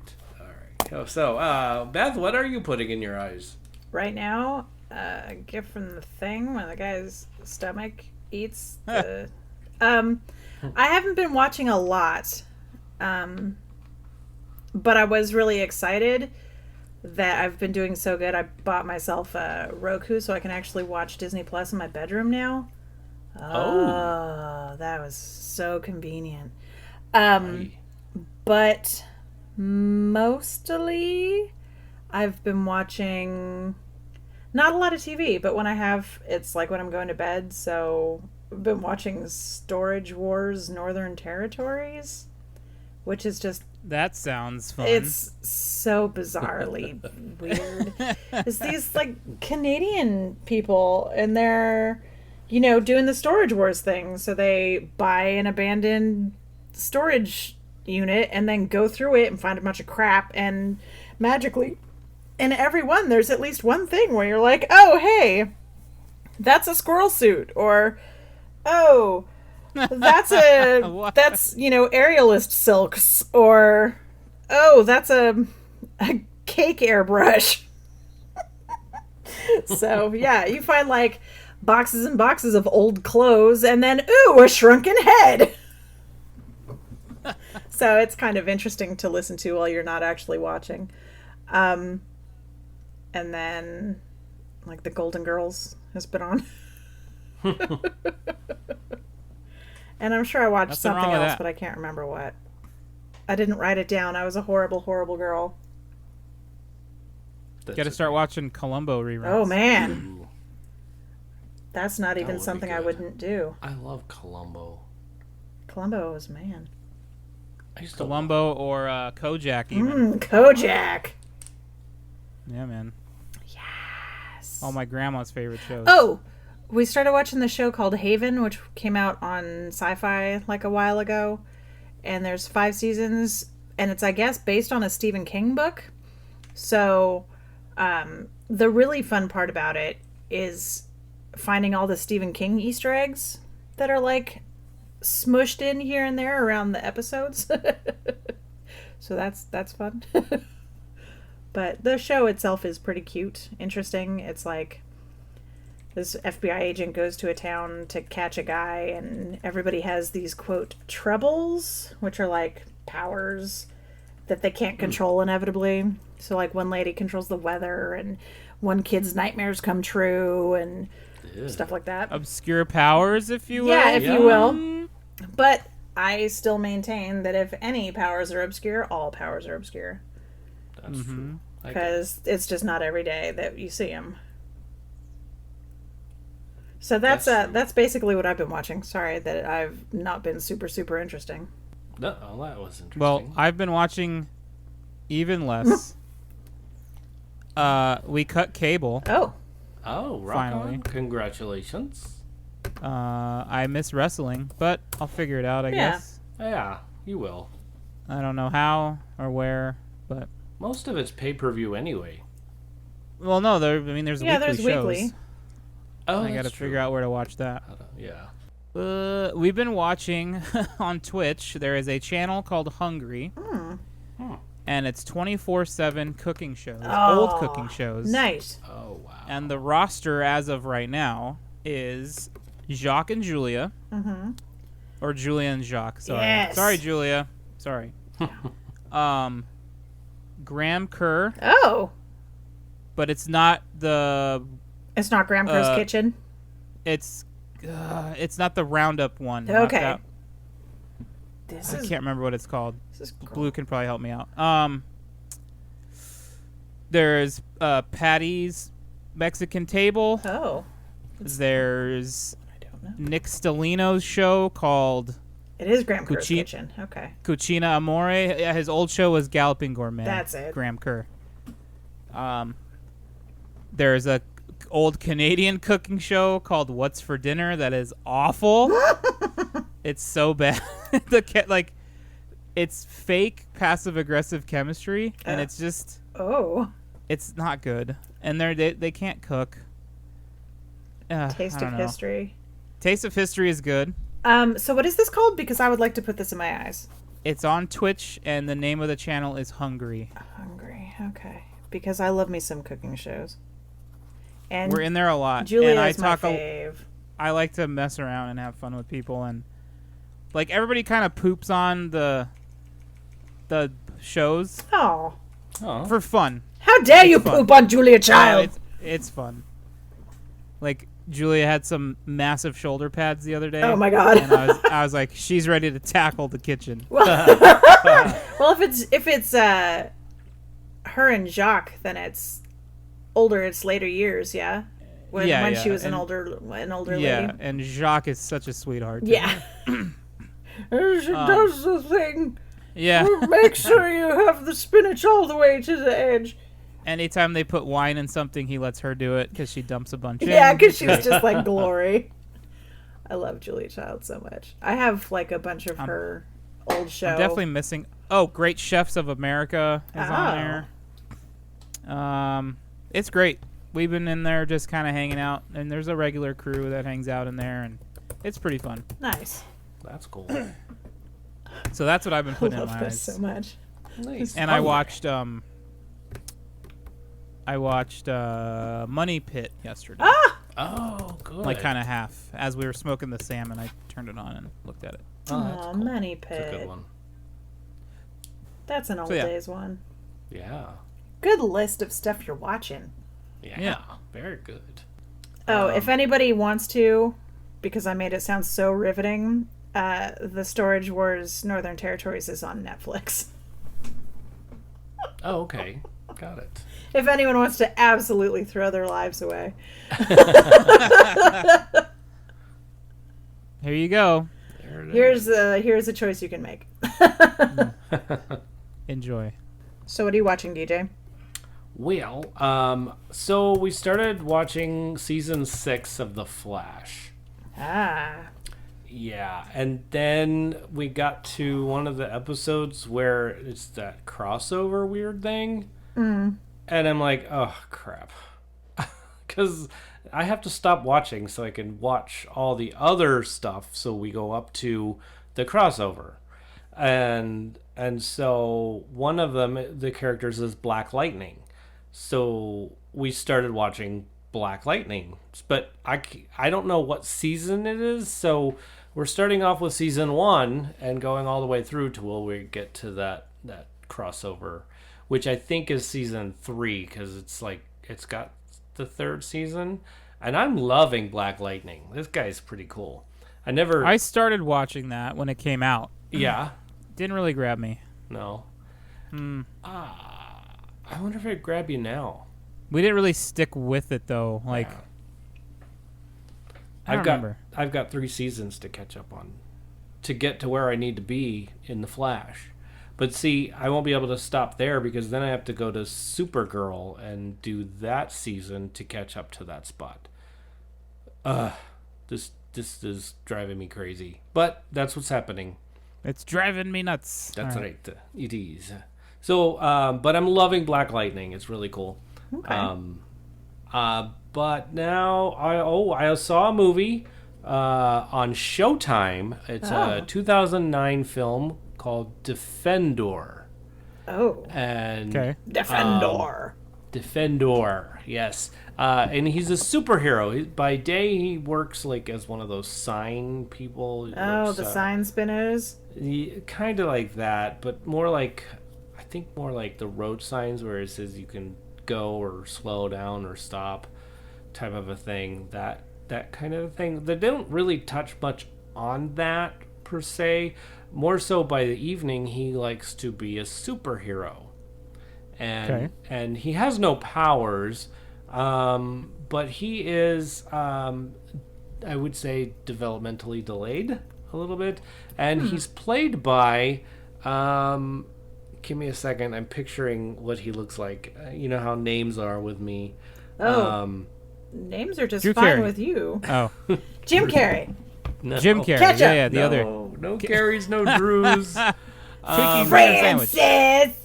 So, Beth, what are you putting in your eyes? Right now, a gift from the Thing when the guy's stomach eats the. I haven't been watching a lot, but I was really excited that I've been doing so good. I bought myself a Roku so I can actually watch Disney Plus in my bedroom now. Oh, that was so convenient. But mostly I've been watching not a lot of TV, but when I have, it's like when I'm going to bed. So I've been watching Storage Wars Northern Territories, which is just, That sounds fun. it's so bizarrely weird. It's these like Canadian people and they're, doing the Storage Wars thing. So they buy an abandoned storage unit and then go through it and find a bunch of crap, and magically in every one there's at least one thing where you're like, oh hey, that's a squirrel suit, or oh that's What? that's aerialist silks, or oh that's a cake airbrush. So yeah, you find like boxes and boxes of old clothes and then ooh, a shrunken head. So it's kind of interesting to listen to while you're not actually watching. And then, like, The Golden Girls has been on. And I'm sure I watched Nothing something wrong with else, that. but I can't remember what. I didn't write it down. I was a horrible, horrible girl. Got to start watching Columbo reruns. Oh, man. Ooh, That's not That even would be something I good. wouldn't do. I love Columbo. Columbo was man. I used to Columbo or Kojak even. Kojak. Yeah, man. Yes. All my grandma's favorite shows. Oh, we started watching the show called Haven, which came out on Sci-Fi like a while ago. And there's 5 seasons, and it's, I guess, based on a Stephen King book. So, the really fun part about it is finding all the Stephen King Easter eggs that are, like, smushed in here and there around the episodes. So that's fun. But the show itself is pretty cute, interesting. It's like this FBI agent goes to a town to catch a guy, and everybody has these, quote, troubles, which are like powers that they can't control inevitably. So, like, one lady controls the weather, and one kid's nightmares come true, and stuff like that. Obscure powers, if you will. Yeah, if Yeah. you will. But I still maintain that if any powers are obscure, all powers are obscure. That's true. I get it. Because it's just not every day that you see them. So that's That's true. basically what I've been watching. Sorry that I've not been super interesting. No, oh, that was interesting. Well, I've been watching even less. We cut cable. Oh, oh, rock finally. on. Congratulations. I miss wrestling, but I'll figure it out, I Yeah. guess. Yeah, you will. I don't know how or where, but Most of it's pay-per-view anyway. well, no, there's yeah, weekly there's shows. weekly. Oh, I got to figure out where to watch that. Yeah. We've been watching on Twitch. There is a channel called Hungry, and it's 24/7 cooking shows, old cooking shows. Nice. Oh, wow. And the roster as of right now is Jacques and Julia, or Julia and Jacques. Sorry, Yes. sorry, Julia. Sorry. Graham Kerr, Oh, but it's not the. it's not Graham Kerr's kitchen. It's not the Roundup one. not Okay. that- This I is can't remember what it's called. this is Blue can probably help me out. There's Patty's Mexican Table. Oh, There's I don't know. Nick Stellino's show called It is Graham Kerr's Cucina- kitchen. Okay. Cucina Amore. Yeah, his old show was Galloping Gourmet. That's it. Graham Kerr. There's a old Canadian cooking show called What's for Dinner that is awful. It's so bad. It's fake passive aggressive chemistry, and it's just Oh, it's not good. And they can't cook. Taste I don't of know. History. Taste of History is good. So what is this called? Because I would like to put this in my eyes. It's on Twitch, and the name of the channel is Hungry. Hungry. Okay. Because I love me some cooking shows. And We're in there a lot. Julia and I is my talk fave. I like to mess around and have fun with people, and like everybody kind of poops on the shows Oh, Oh. for fun. how dare you fun. poop on Julia Child? It's fun. Like Julia had some massive shoulder pads the other day. Oh my God. And I was like, she's ready to tackle the kitchen. Well, if it's her and Jacques, then it's older. It's later years, yeah. When Yeah, she was an and- older Yeah, lady. and Jacques is such a sweetheart. too. Yeah. She does the thing. Yeah. Make sure you have the spinach all the way to the edge. Anytime they put wine in something, he lets her do it because she dumps a bunch in. Yeah, because she's just like glory. I love Julia Child so much. I have like a bunch of her old show. I'm definitely missing. Oh, Great Chefs of America is on there. It's great. We've been in there just kind of hanging out, and there's a regular crew that hangs out in there, and it's pretty fun. Nice. That's cool. So that's what I've been I putting in love my this eyes. so much. Nice. And I watched Money Pit yesterday. Oh, good. Like kind of half. As we were smoking the salmon, I turned it on and looked at it. Oh, that's Aw, cool. Money It's a good Pit. one. That's an old yeah. days one. Yeah. Good list of stuff you're watching. Yeah. Very good. Oh, if anybody wants to, because I made it sound so riveting, the Storage Wars Northern Territories is on Netflix. Oh, okay. Got it. If anyone wants to absolutely throw their lives away. Here you go. There it is. Here's a choice you can make. Enjoy. So what are you watching, DJ? Well, so we started watching season 6 of The Flash. Ah. Yeah, and then we got to one of the episodes where it's that crossover weird thing. And I'm like, oh, crap. Because I have to stop watching so I can watch all the other stuff so we go up to the crossover. And so one of them, the characters, is Black Lightning. So we started watching Black Lightning. But I don't know what season it is, so we're starting off with season 1 and going all the way through till we get to that crossover, which I think is season 3, because it's got the 3rd season. And I'm loving Black Lightning. This guy's pretty cool. I started watching that when it came out. Yeah. Didn't really grab me. No. I wonder if it'd grab you now. We didn't really stick with it though. Like, Yeah. I don't remember. I've got 3 seasons to catch up on to get to where I need to be in The Flash. But see, I won't be able to stop there because then I have to go to Supergirl and do that season to catch up to that spot. This is driving me crazy. But that's what's happening. It's driving me nuts. That's All right. It is. So, but I'm loving Black Lightning. It's really cool. Okay. But now I saw a movie on Showtime. It's a 2009 film called Defendor. Oh. And Okay. Defendor. Defendor, yes. And he's a superhero. By day, he works like as one of those sign people. He Oh, works, the sign spinners. kind of like that, but more like the road signs where it says you can go or slow down or stop, type of a thing. That kind of thing. They don't really touch much on that per se. More so by the evening, he likes to be a superhero, and he has no powers, but he is, I would say, developmentally delayed a little bit, and he's played by. Give me a second. I'm picturing what he looks like. You know how names are with me. Oh. Names are just Drew fine Carey. with you. Oh, Jim Carrey. No. Jim Carrey. Ketchup. Yeah, the No, other. no Carries, no Drews. Cookie bread sandwich. Francis!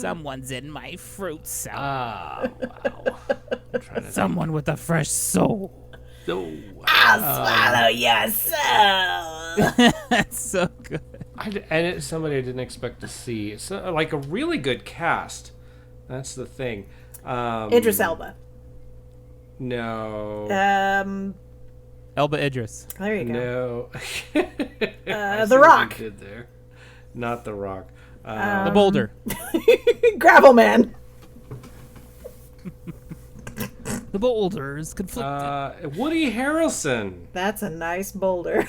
Someone's in my fruit salad. Wow. I'm trying to Someone with a fresh soul. I'll swallow your soul. That's so good. it's somebody I didn't expect to see. It's like a really good cast. That's the thing. Idris Elba. No. Elba Idris. There you go. No. I see The what Rock. you did there. Not The Rock. The Boulder. Gravel Man. The Boulders conflicted. Woody Harrelson. That's a nice boulder.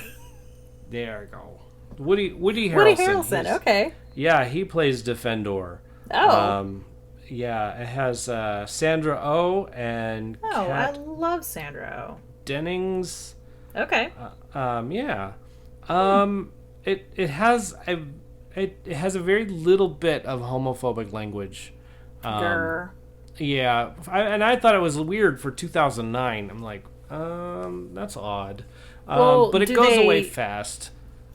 There you go. Woody Harrelson. Woody Harrelson, He's- okay. Yeah, he plays Defendor. Oh. Yeah, it has Sandra Oh and Oh, Kat I love Sandra Oh. Dennings. Okay. Yeah. It has a very little bit of homophobic language. Grr. Yeah, I thought it was weird for 2009. I'm like, that's odd. Well, but it do goes away they- fast.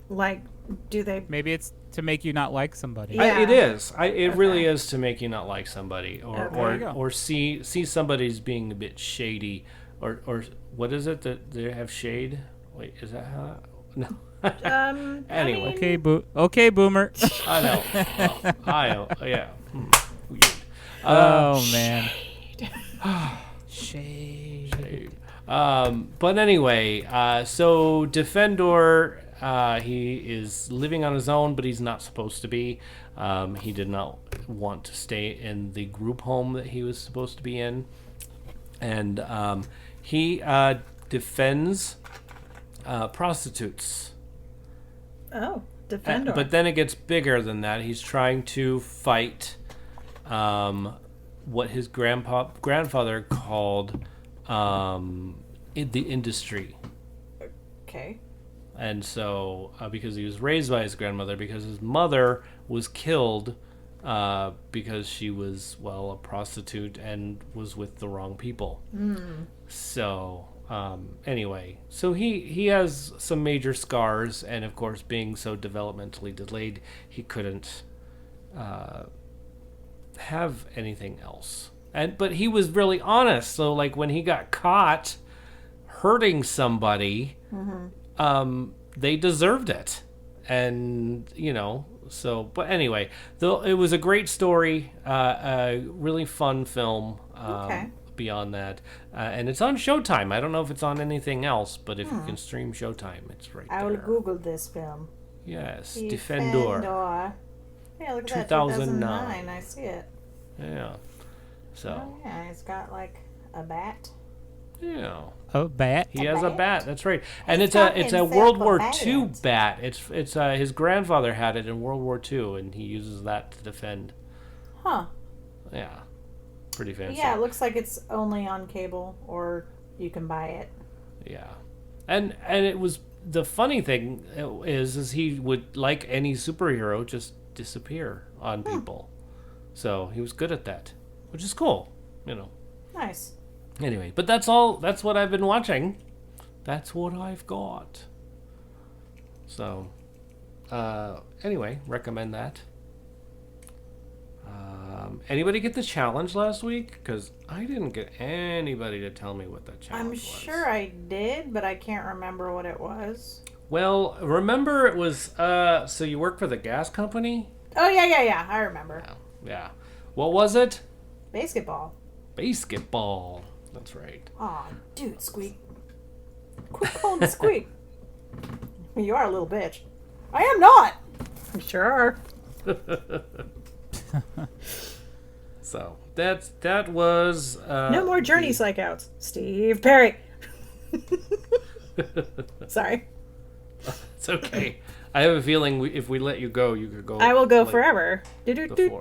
Like, do they... Maybe it's to make you not like somebody. Yeah. It is. It really is to make you not like somebody, or Okay. There you go. or see somebody's being a bit shady, or what is it that they have shade? Wait, is that how? No. Anyway. Okay, boomer. I know. Well, I know. Yeah. Weird. Oh man. Shade. But anyway, so Defendor, he is living on his own, but he's not supposed to be. He did not want to stay in the group home that he was supposed to be in. And he defends prostitutes. Oh, defender. But then it gets bigger than that. He's trying to fight what his grandfather called the industry. Okay. And so, because he was raised by his grandmother, because his mother was killed because she was, well, a prostitute and was with the wrong people. So, anyway, so he has some major scars, and of course, being so developmentally delayed, he couldn't have anything else. But he was really honest. So, like, when he got caught hurting somebody, they deserved it. And, so, but anyway, though it was a great story, a really fun film. Okay. Beyond that, and it's on Showtime. I don't know if it's on anything else, but if you can stream Showtime, it's right there. I will Google this film. Yes, Defendor. Yeah, look at that. 2009. I see it. Yeah. So. Oh yeah, it's got like a bat. Yeah. Oh, bat. He has a bat. That's right, and He's it's a talking World War self-bats. II bat. It's his grandfather had it in World War II, and he uses that to defend. Huh. Yeah. Pretty fancy. Yeah, it looks like it's only on cable, or you can buy it. Yeah, and it was the funny thing is he would, like any superhero, just disappear on people. So he was good at that, which is cool. Nice. Anyway, but that's all. That's what I've been watching. That's what I've got. So, anyway, recommend that. Anybody get the challenge last week? Because I didn't get anybody to tell me what that challenge was. I'm sure I did, but I can't remember what it was. Well, remember it was, so you work for the gas company? Oh, yeah. I remember. Yeah. What was it? Basketball. Basketball. That's right. Aw, dude, Squeak. Quit calling me Squeak. You are a little bitch. I am not. You sure are. So that was No more Journey psych-outs. Steve Perry. Sorry. It's okay. I have a feeling if we let you go, you could go. I will go like, forever. forever.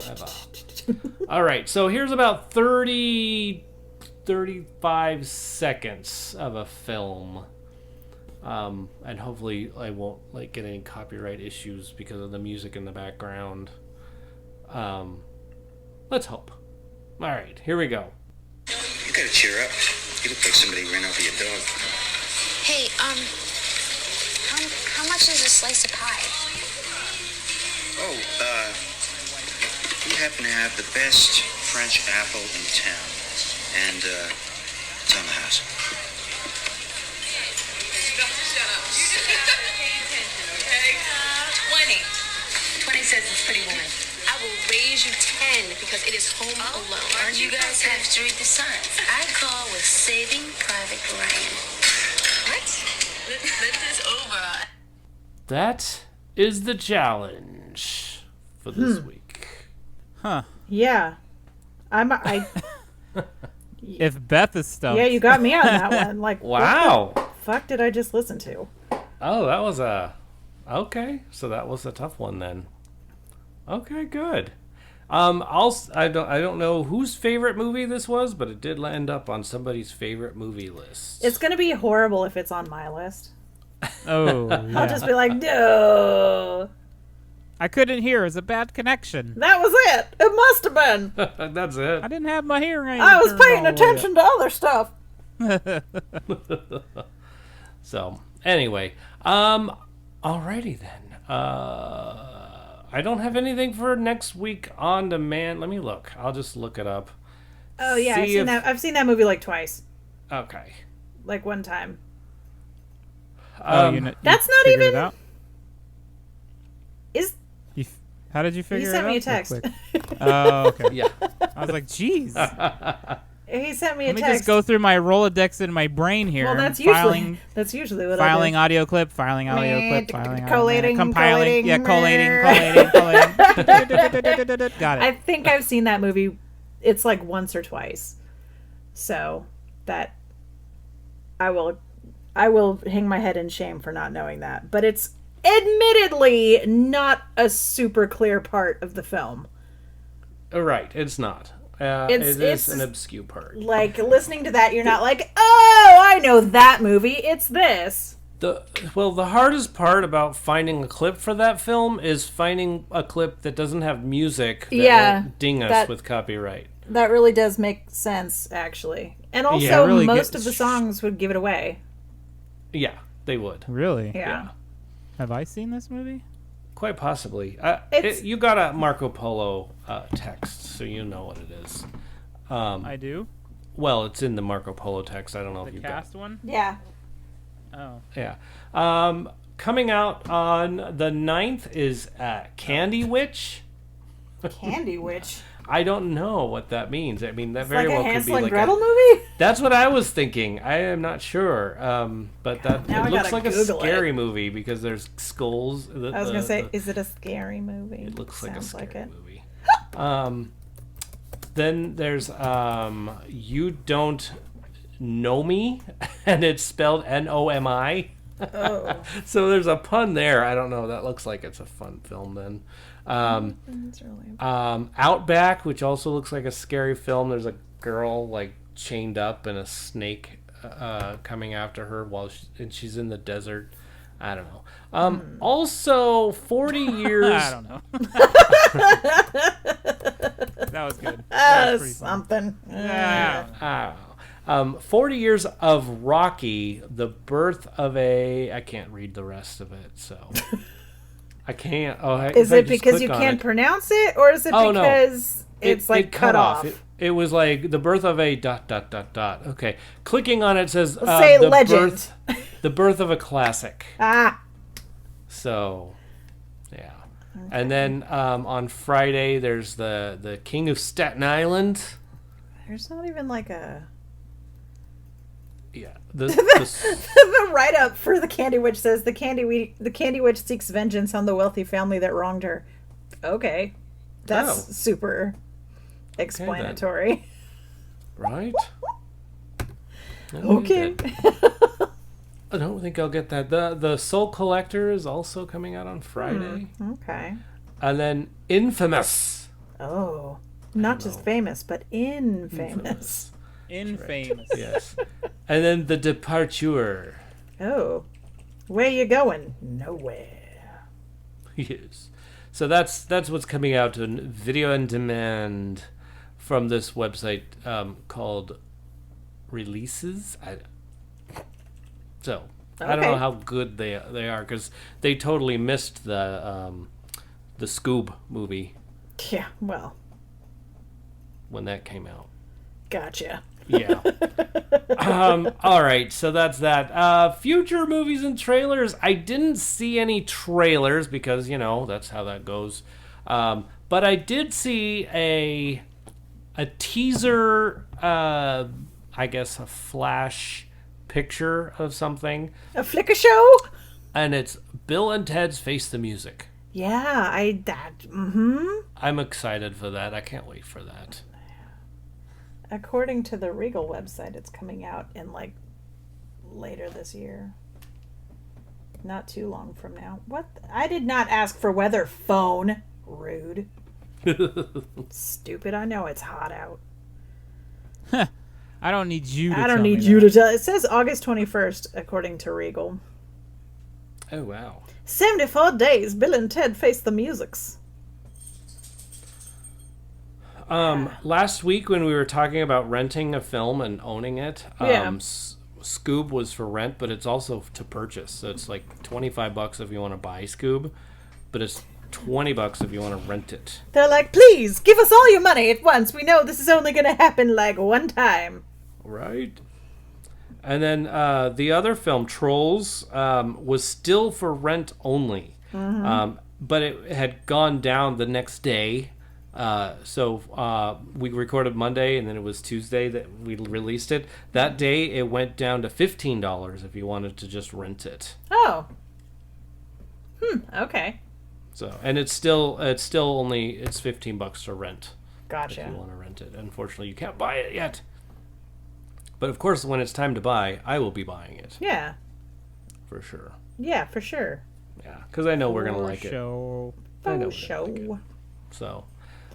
All right. So here's about 35 seconds of a film. And hopefully I won't get any copyright issues because of the music in the background. Let's hope. All right, here we go. You gotta cheer up. You look like somebody ran over your dog. Hey, how much is a slice of pie? Oh, we happen to have the best French apple in town. And, it's on the house. Shut up. You just gotta pay attention, okay? 20. 20 says it's Pretty Woman. I will raise you 10 because it is Home Alone. Aren't you guys have Street the Sons? I call with Saving Private Ryan. What? Let this over. That is the challenge for this week. Huh. Yeah. I If Beth is stumped. Yeah, you got me on that one. Like, Wow. what the fuck did I just listen to? Oh, that was okay. So that was a tough one then. Okay, good. I don't know whose favorite movie this was, but it did end up on somebody's favorite movie list. It's gonna be horrible if it's on my list. Oh, yeah. I'll just be like, no. I couldn't hear. It was a bad connection. That was it. It must have been. That's it. I didn't have my hearing. I was turned paying all the way attention to other stuff. So, anyway, alrighty then. I don't have anything for next week on demand. Let me look. I'll just look it up. Oh yeah, See I've seen that movie like twice. Okay. Like one time. You That's not figured even- It out? Is How did you figure you it sent out? me a real text? quick? Oh, okay. Yeah. I was like, geez. he sent me a Let me text. just go through my Rolodex in my brain here. Well, that's filing, usually what filing I audio clip, filing audio clip, filing collating, compiling, collating, yeah, collating. Got it. I think I've seen that movie. It's like once or twice, so that I will hang my head in shame for not knowing that. But it's admittedly not a super clear part of the film. Right, it's not. It's an obscure part. Like, listening to that, you're not like, oh, I know that movie. It's this. The hardest part about finding a clip for that film is finding a clip that doesn't have music that won't ding us with copyright. That really does make sense, actually. And also, Yeah, really most of the songs would give it away. Yeah, they would. Really? Yeah. Have I seen this movie? Quite possibly. It's- You got a Marco Polo text, so you know what it is. I do. Well, it's in the Marco Polo text. I don't know The if you cast one? Yeah. Oh. Yeah. Coming out on the 9th is Candy Witch. Candy Witch. I don't know what that means. I mean, that It's very like a well could be Hansel and like Gretel movie? That's what I was thinking. I am not sure. But that now it I looks gotta like a Google scary movie because there's skulls. I was going to say, is it a scary movie? It looks like a Sounds scary it. movie. Then there's You Don't Know Me, and it's spelled Nomi. Oh. So there's a pun there. I don't know. That looks like it's a fun film then. That's really... Outback, which also looks like a scary film. There's a girl like chained up and a snake coming after her and she's in the desert. I don't know. Also, 40 years. I don't know. That was good. That was pretty fun. something. Yeah. I don't know. 40 years of Rocky, the birth of a... I can't read the rest of it, so... I can't. Is it because you can't pronounce it, or is it because it's like cut off? It was like the birth of a ... Okay. Clicking on it says... say the legend. The birth of a classic. Ah. So, yeah. Okay. And then on Friday, there's the King of Staten Island. There's not even like a... Yeah. The write-up for the Candy Witch says the Candy Witch seeks vengeance on the wealthy family that wronged her. Okay. That's super explanatory. Right? Okay. I don't think I'll get that. The Soul Collector is also coming out on Friday. Okay. And then Infamous. Oh. Not just famous, but infamous. Infamous. Yes. And then The Departure. Oh. Where you going? Nowhere. Yes. So that's what's coming out on video on demand from this website called Releases. I don't know how good they are because they totally missed the Scoob movie. Yeah, well. When that came out. Gotcha. Yeah. All right, so that's that. Future movies and trailers. I didn't see any trailers because, that's how that goes. But I did see a teaser, I guess a flash picture of something. A flicker show? And it's Bill and Ted's Face the Music. Yeah, I'm excited for that. I can't wait for that. According to the Regal website, it's coming out in later this year. Not too long from now. What? I did not ask for weather, phone. Rude. Stupid. I know it's hot out. I don't need you to I don't tell need me you that. to tell. It says August 21st, according to Regal. Oh, wow. 74 days, Bill and Ted face the musics. Last week when we were talking about renting a film and owning it, Scoob was for rent, but it's also to purchase. So it's like $25 if you want to buy Scoob, but it's $20 if you want to rent it. They're like, please, give us all your money at once. We know this is only going to happen one time. Right. And then the other film, Trolls, was still for rent only. But it had gone down the next day So we recorded Monday, and then it was Tuesday that we released it. That day, it went down to $15 if you wanted to just rent it. Oh. Okay. So, and it's still only $15 to rent. Gotcha. If you want to rent it. Unfortunately, you can't buy it yet. But of course, when it's time to buy, I will be buying it Yeah. for sure. Yeah, for sure. Yeah, because I know we're gonna like it. Show. I know For we're gonna like it. show.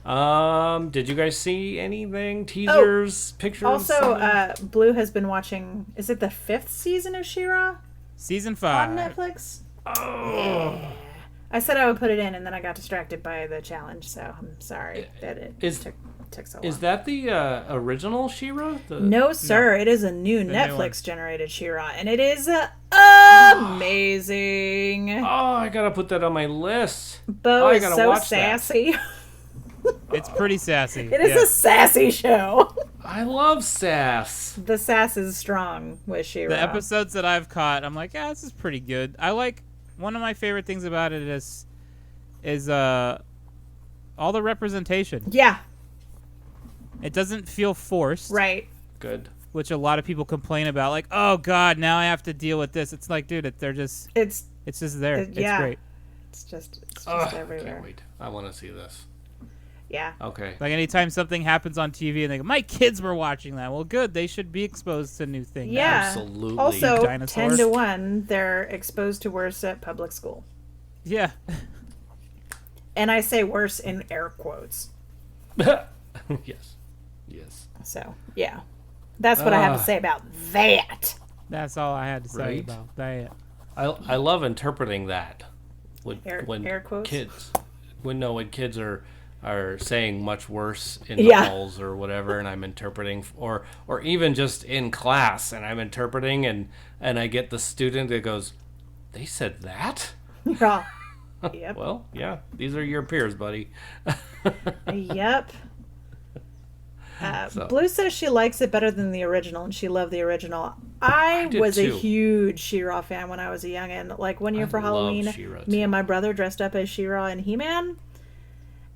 So, did you guys see anything? Teasers, pictures? Also, Blue has been watching. Is it the 5th season of She-Ra Season on 5. Netflix? oh, I said I would put it in, and then I got distracted by the challenge. So I'm sorry that it took so long. is that the original She-Ra? No, sir. It is a new new Netflix generated She-Ra, and it is amazing. Oh, I gotta put that on my list. Bo I is gotta so watch that. sassy. It's pretty sassy. It is a sassy show. I love sass. The sass is strong with She-Ra. The episodes that I've caught, I'm like, this is pretty good. I like one of my favorite things about it is all the representation. Yeah, It doesn't feel forced, right. Good. which a lot of people complain about. Like, oh God, now I have to deal with this. It's like, dude, they're just It's just there. It's yeah. great. It's just Ugh, everywhere. can't wait. I want to see this. Yeah. Okay. Like anytime something happens on TV and they go, my kids were watching that. Well, good. They should be exposed to new things. Yeah. Absolutely. Also, Dinosaurs. 10-1, they're exposed to worse at public school. Yeah. And I say worse in air quotes. Yes. Yes. So, yeah. That's what I have to say about that. That's all I had to say Right. about that. I love interpreting that. Air quotes? When kids are saying much worse in Yeah. the halls or whatever, and I'm interpreting, or even just in class, and I'm interpreting, and I get the student that goes, "They said that." Yeah. Yep. Well, yeah, these are your peers, buddy. Yep. So- Blue says she likes it better than the original, and she loved the original. I did was too. a huge She-Ra fan when I was a youngin'. Like one year for love Halloween, She-Ra, me too. and my brother dressed up as She-Ra and He-Man,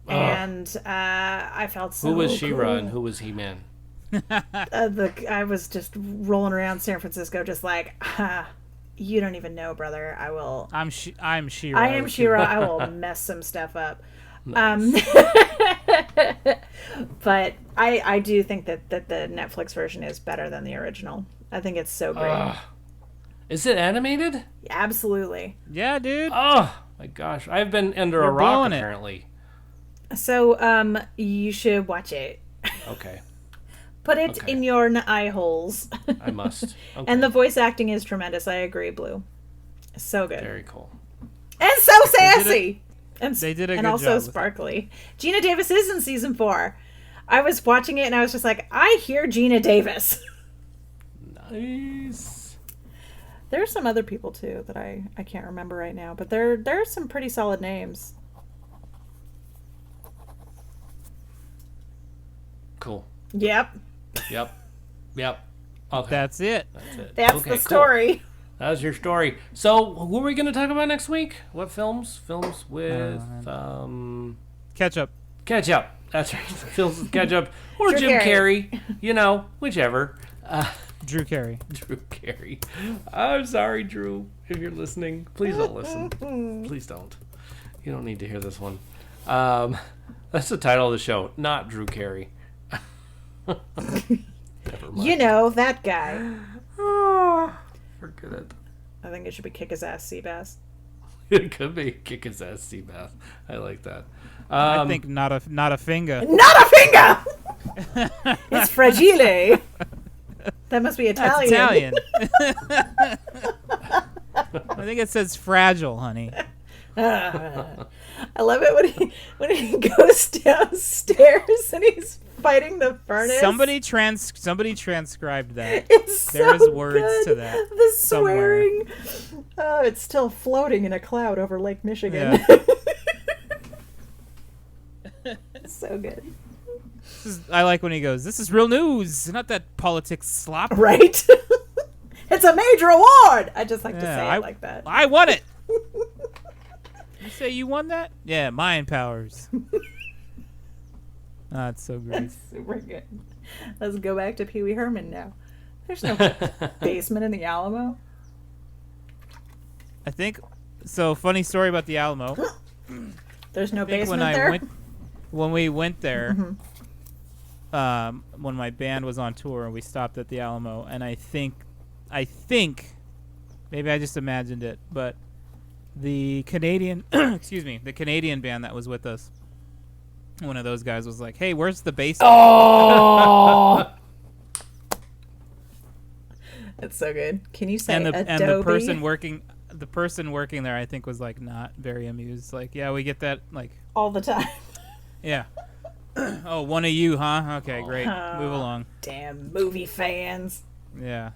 and I felt so. Who was She-Ra cool. and who was He-Man? I was just rolling around San Francisco, just like, you don't even know, brother. I will. I'm She-Ra. I am She-Ra. I will mess some stuff up. But I do think that the Netflix version is better than the original. I think it's so great. Is it animated? Absolutely. Yeah, dude. Oh my gosh, I've been under a They're rock blowing it. apparently. So you should watch it. Okay, Put it Okay. in your eye holes. I must. Okay. And the voice acting is tremendous. I agree, Blue. So good. Very cool. And so sassy. They did a and good also job with it. sparkly. Gina Davis is in season 4. I was watching it and I was just like, I hear Gina Davis. Nice. There's some other people too that I can't remember right now, but there are some pretty solid names. Cool. Yep. Yep. Okay. That's it. That's it. That's Okay, the cool. story. That was your story. So, who are we going to talk about next week? What films? Films with Catch up. catch up. That's right. Films with catch up or Drew Jim Carey. Carrey. You know, whichever. Drew Carey. Drew Carey. I'm sorry, Drew, if you're listening. Please don't listen. Please don't. You don't need to hear this one. That's the title of the show. Not Drew Carey. Never mind. You know, that guy. Forget it. I think it should be Kick His Ass Seabass. It could be Kick His Ass Seabass. I like that. I think not a finger. Not a finger! It's fragile. That must be That's Italian. Italian. I think it says fragile, honey. I love it when he goes downstairs and he's fighting the furnace. Somebody transcribed that. It's There so is words good. to that The somewhere. swearing. Oh, it's still floating in a cloud over Lake Michigan. Yeah. It's so good. I like when he goes, "This is real news, not that politics slop." Right? It's a major award. I just like to Yeah, say it like that. I won it. You say you won that? Yeah, mind powers. That's so great. That's super good. Let's go back to Pee Wee Herman now. There's no basement in the Alamo. I think so. Funny story about the Alamo. There's no I think basement there. When we went there, Mm-hmm. when my band was on tour, we stopped at the Alamo, and I think, maybe I just imagined it, but the Canadian, the Canadian band that was with us, one of those guys was like, "Hey, where's the basement?" Oh, that's so good. Can you say and Adobe? the person working there, I think, was like not very amused. Like, yeah, we get that. Like, all the time? yeah. Oh, one of you, huh? Okay, great. Move along. Damn movie fans. Yeah.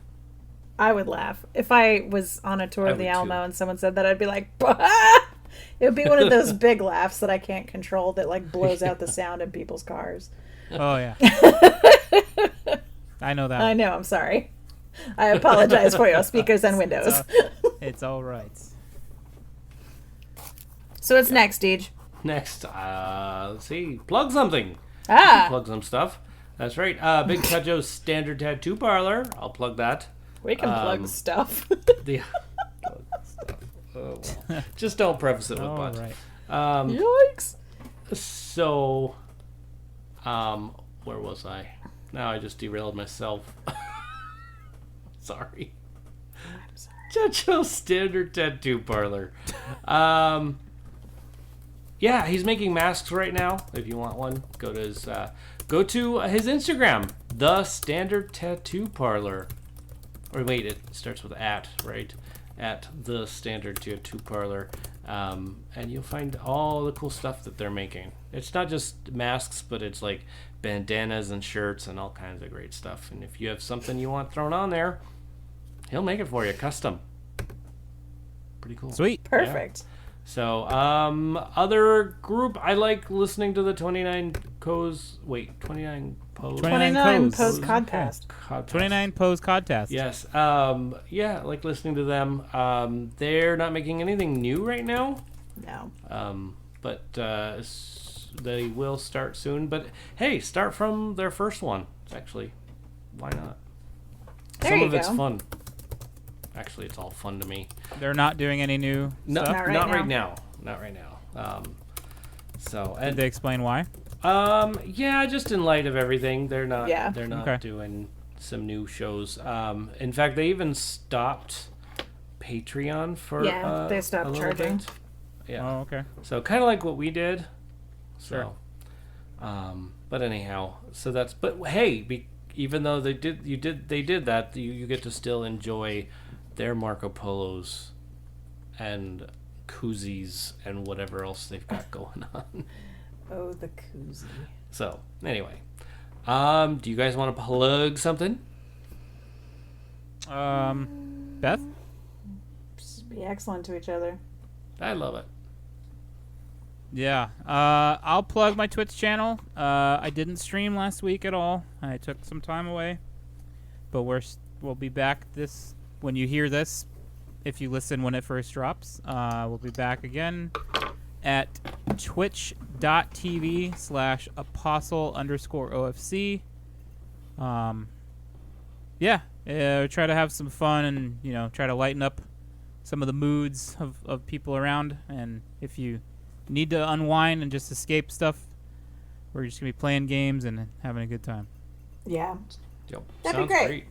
I would laugh if I was on a tour I of the would Alamo too. and someone said that. I'd be like, bah! It would be one of those big laughs that I can't control that like blows out the sound in people's cars. Oh yeah. I know that. I know. I'm sorry. I apologize for your speakers and windows. It's all right. So what's next, Deej? Next, let's see. Plug something. Ah, Plug some stuff. That's right. Big Cudjo's Standard Tattoo Parlor. I'll plug that. we can plug stuff. The stuff. Oh, well. Just don't preface it with All but. right. Yikes! So, where was I? Now I just derailed myself. Sorry. I'm sorry. Cudjo's Standard Tattoo Parlor. Yeah, he's making masks right now. If you want one, go to his Instagram, The Standard Tattoo Parlor. Or wait, it starts with @ right? At The Standard Tattoo Parlor. And you'll find all the cool stuff that they're making. It's not just masks, but it's like bandanas and shirts and all kinds of great stuff. And if you have something you want thrown on there, he'll make it for you, custom. Pretty cool. Sweet. Perfect. So, other group, I like listening to the 29 Pose. 29 29 29 Pose. post Codcast. Podcast. 29 Pose Codcast. Yes. Yeah, I like listening to them. They're not making anything new right now. No. But they will start soon. But hey, start from their first one. It's actually, why not? There Some you of it's go. fun. Actually, it's all fun to me. They're not doing any new No, stuff. Not right not now. right now. Not right now. So Did and they explain why? yeah, just in light of everything, they're not. Yeah. They're not Okay. doing some new shows. In fact, they even stopped Patreon for Yeah, they stopped a little charging. bit. Yeah. Oh, okay. So kind of like what we did. Sure. So, but anyhow, so that's. But hey, even though they did that, you get to still enjoy their Marco Polos and koozies and whatever else they've got going on. Oh, the koozie. So anyway, do you guys want to plug something? Beth? Just be excellent to each other. I love it. Yeah. I'll plug my Twitch channel. I didn't stream last week at all. I took some time away. But we'll be back when you hear this. If you listen when it first drops, we'll be back again at twitch.tv/apostle_OFC. Yeah. Try to have some fun and, try to lighten up some of the moods of people around. And if you need to unwind and just escape stuff, we're just going to be playing games and having a good time. Yeah. Yep. That'd be Sounds great.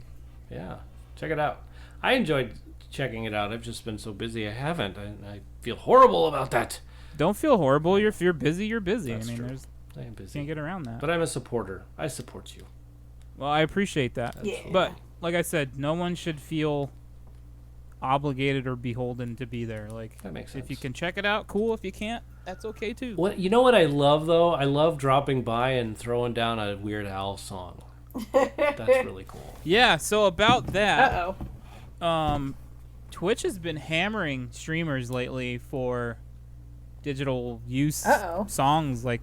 Yeah, check it out. I enjoyed checking it out. I've just been so busy I haven't. I feel horrible about that. Don't feel horrible. If you're busy, you're busy. That's I mean, true. there's I am busy. can't get around that. But I'm a supporter. I support you. Well, I appreciate that. Yeah. But like I said, no one should feel obligated or beholden to be there. Like, That makes if you sense. can check it out, cool. If you can't, that's okay too. What you know what I love though? I love dropping by and throwing down a Weird Al song. That's really cool. Yeah. So about that, Uh-oh. Twitch has been hammering streamers lately for digital use Uh-oh. songs, like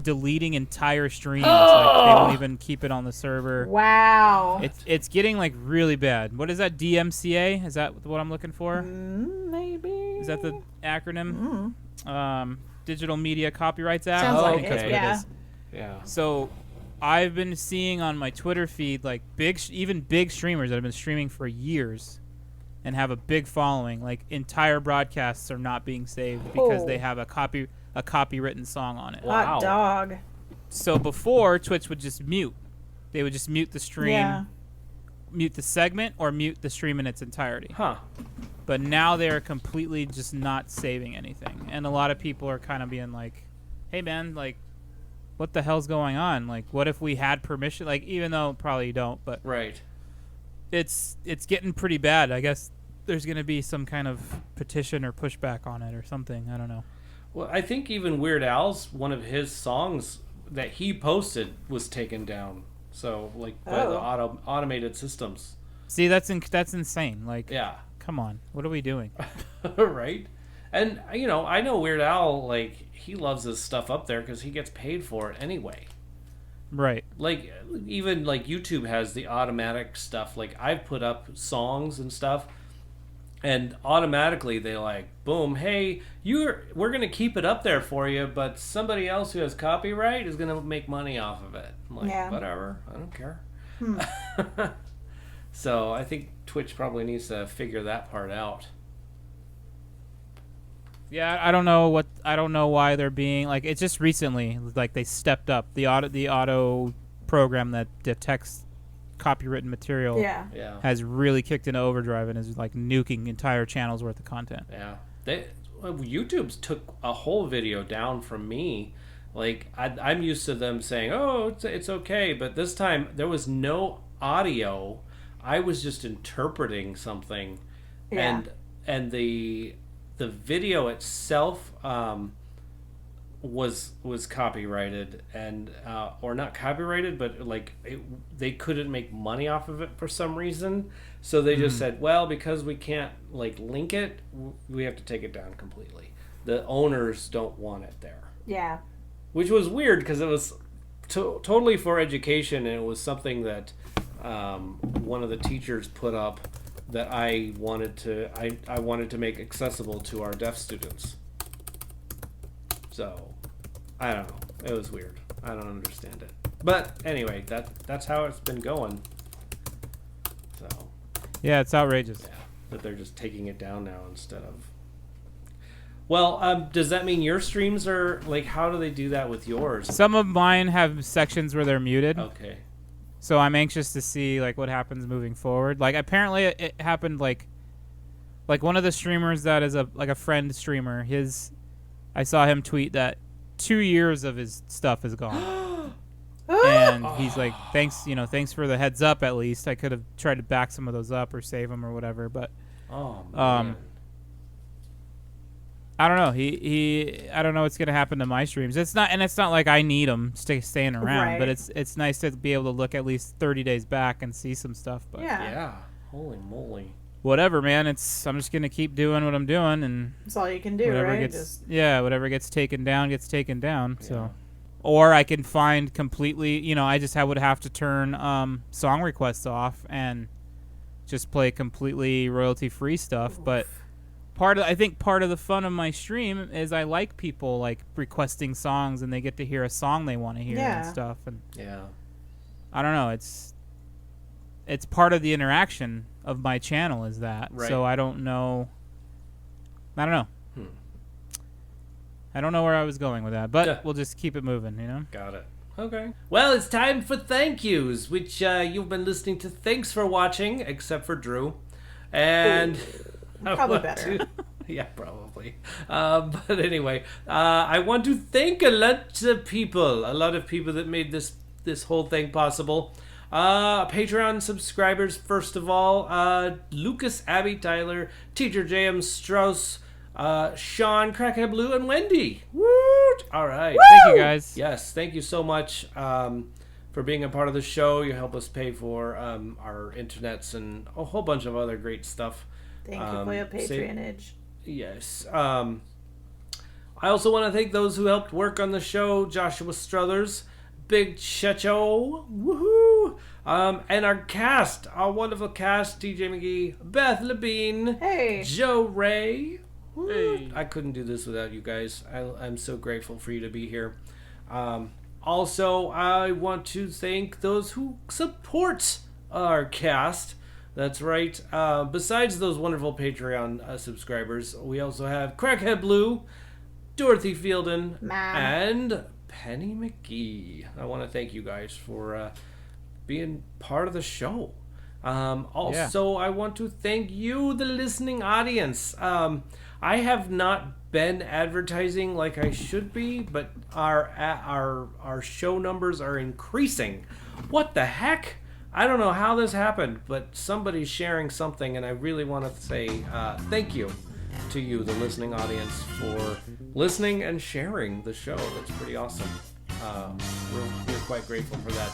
deleting entire streams. Like they won't even keep it on the server. Wow. It's getting like really bad. What is that? DMCA? Is that what I'm looking for? Maybe. Is that the acronym? Digital Media Copyrights Act. Sounds Oh, like okay. it. That's what Yeah. it is. Yeah. So I've been seeing on my Twitter feed like even big streamers that have been streaming for years and have a big following, like entire broadcasts are not being saved because they have a copywritten song on it. Wow. Hot dog. So before, Twitch would just mute. They would just mute the stream, Yeah. mute the segment, or mute the stream in its entirety. Huh. But now they're completely just not saving anything. And a lot of people are kind of being like, hey, man, like, what the hell's going on? Like, what if we had permission? Like, even though probably you don't, but Right. it's getting pretty bad. I guess there's going to be some kind of petition or pushback on it or something. I don't know. Well, I think even Weird Al's, one of his songs that he posted was taken down. So, like, by the automated systems. See, that's insane. Like, Yeah. come on. What are we doing? Right? And, you know, I know Weird Al, like, he loves his stuff up there because he gets paid for it anyway. Right. Like, even, like, YouTube has the automatic stuff. Like, I've put up songs and stuff, and automatically they like, boom, hey, we're going to keep it up there for you, but somebody else who has copyright is going to make money off of it. I'm like, Yeah. whatever, I don't care. So I think Twitch probably needs to figure that part out. Yeah, I don't know why they're being like, it's just recently like they stepped up the auto program that detects copywritten material. Yeah. Yeah. Has really kicked into overdrive and is like nuking entire channels worth of content. Yeah. YouTube's took a whole video down from me. Like, I'm used to them saying, oh, it's okay, but this time there was no audio. I was just interpreting something. Yeah. And the video itself was copyrighted and or not copyrighted, but like they couldn't make money off of it for some reason, so they just said, well, because we can't like link it, we have to take it down completely. The owners don't want it there, Yeah. which was weird because it was totally for education, and it was something that one of the teachers put up that I wanted to make accessible to our deaf students. So, I don't know. It was weird. I don't understand it. But anyway, that's how it's been going. So, Yeah, it's outrageous. yeah, that they're just taking it down now instead of. Well, does that mean your streams are like? How do they do that with yours? Some of mine have sections where they're muted. Okay. So I'm anxious to see like what happens moving forward. Like apparently it happened like one of the streamers that is a friend streamer. I saw him tweet that 2 years of his stuff is gone. And he's like, thanks for the heads up. At least I could have tried to back some of those up or save them or whatever. But Oh man. I don't know. I don't know what's gonna happen to my streams. It's not like I need them staying around. Right. But it's nice to be able to look at least 30 days back and see some stuff. But Yeah. Yeah. Holy moly. whatever, man. I'm just gonna keep doing what I'm doing, and That's all you can do, whatever right? gets whatever gets taken down gets taken down. So, or I can find completely. I would have to turn song requests off and just play completely royalty free stuff. But I think part of the fun of my stream is I like people like requesting songs and they get to hear a song they want to hear and stuff. And Yeah. I don't know. It's part of the interaction of my channel is that. Right. So I don't know. I don't know where I was going with that, but Yeah. we'll just keep it moving, Got it. Okay. Well, it's time for thank yous, which you've been listening to. Thanks for watching, except for Drew. And Probably better. Yeah, probably. But anyway, I want to thank a lot of people that made this whole thing possible. Patreon subscribers, first of all, Lucas, Abby, Tyler, Teacher James, Strauss, Sean, Crackhead Blue, and Wendy. Woot! All right. Thank you, guys. Yes, thank you so much for being a part of the show. You help us pay for our internets and a whole bunch of other great stuff. Thank you for your patronage. Yes. I also want to thank those who helped work on the show: Joshua Struthers, Big Checho, woohoo! And our cast, our wonderful cast: DJ McGee, Beth Labine, Hey. Joe Ray. Woo. Hey. I couldn't do this without you guys. I'm so grateful for you to be here. Also, I want to thank those who support our cast. That's right. Besides those wonderful Patreon subscribers, we also have Crackhead Blue, Dorothy Fielden, and Penny McGee. I want to thank you guys for being part of the show. Also, I want to thank you, the listening audience. I have not been advertising like I should be, but our show numbers are increasing. What the heck? I don't know how this happened, but somebody's sharing something, and I really want to say thank you to you, the listening audience, for listening and sharing the show. That's pretty awesome. We're quite grateful for that.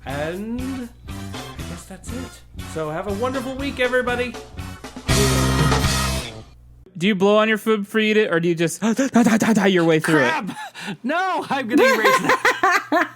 And I guess that's it. So have a wonderful week, everybody. Do you blow on your food before you eat it, or do you just your way through it? No, I'm gonna erase that.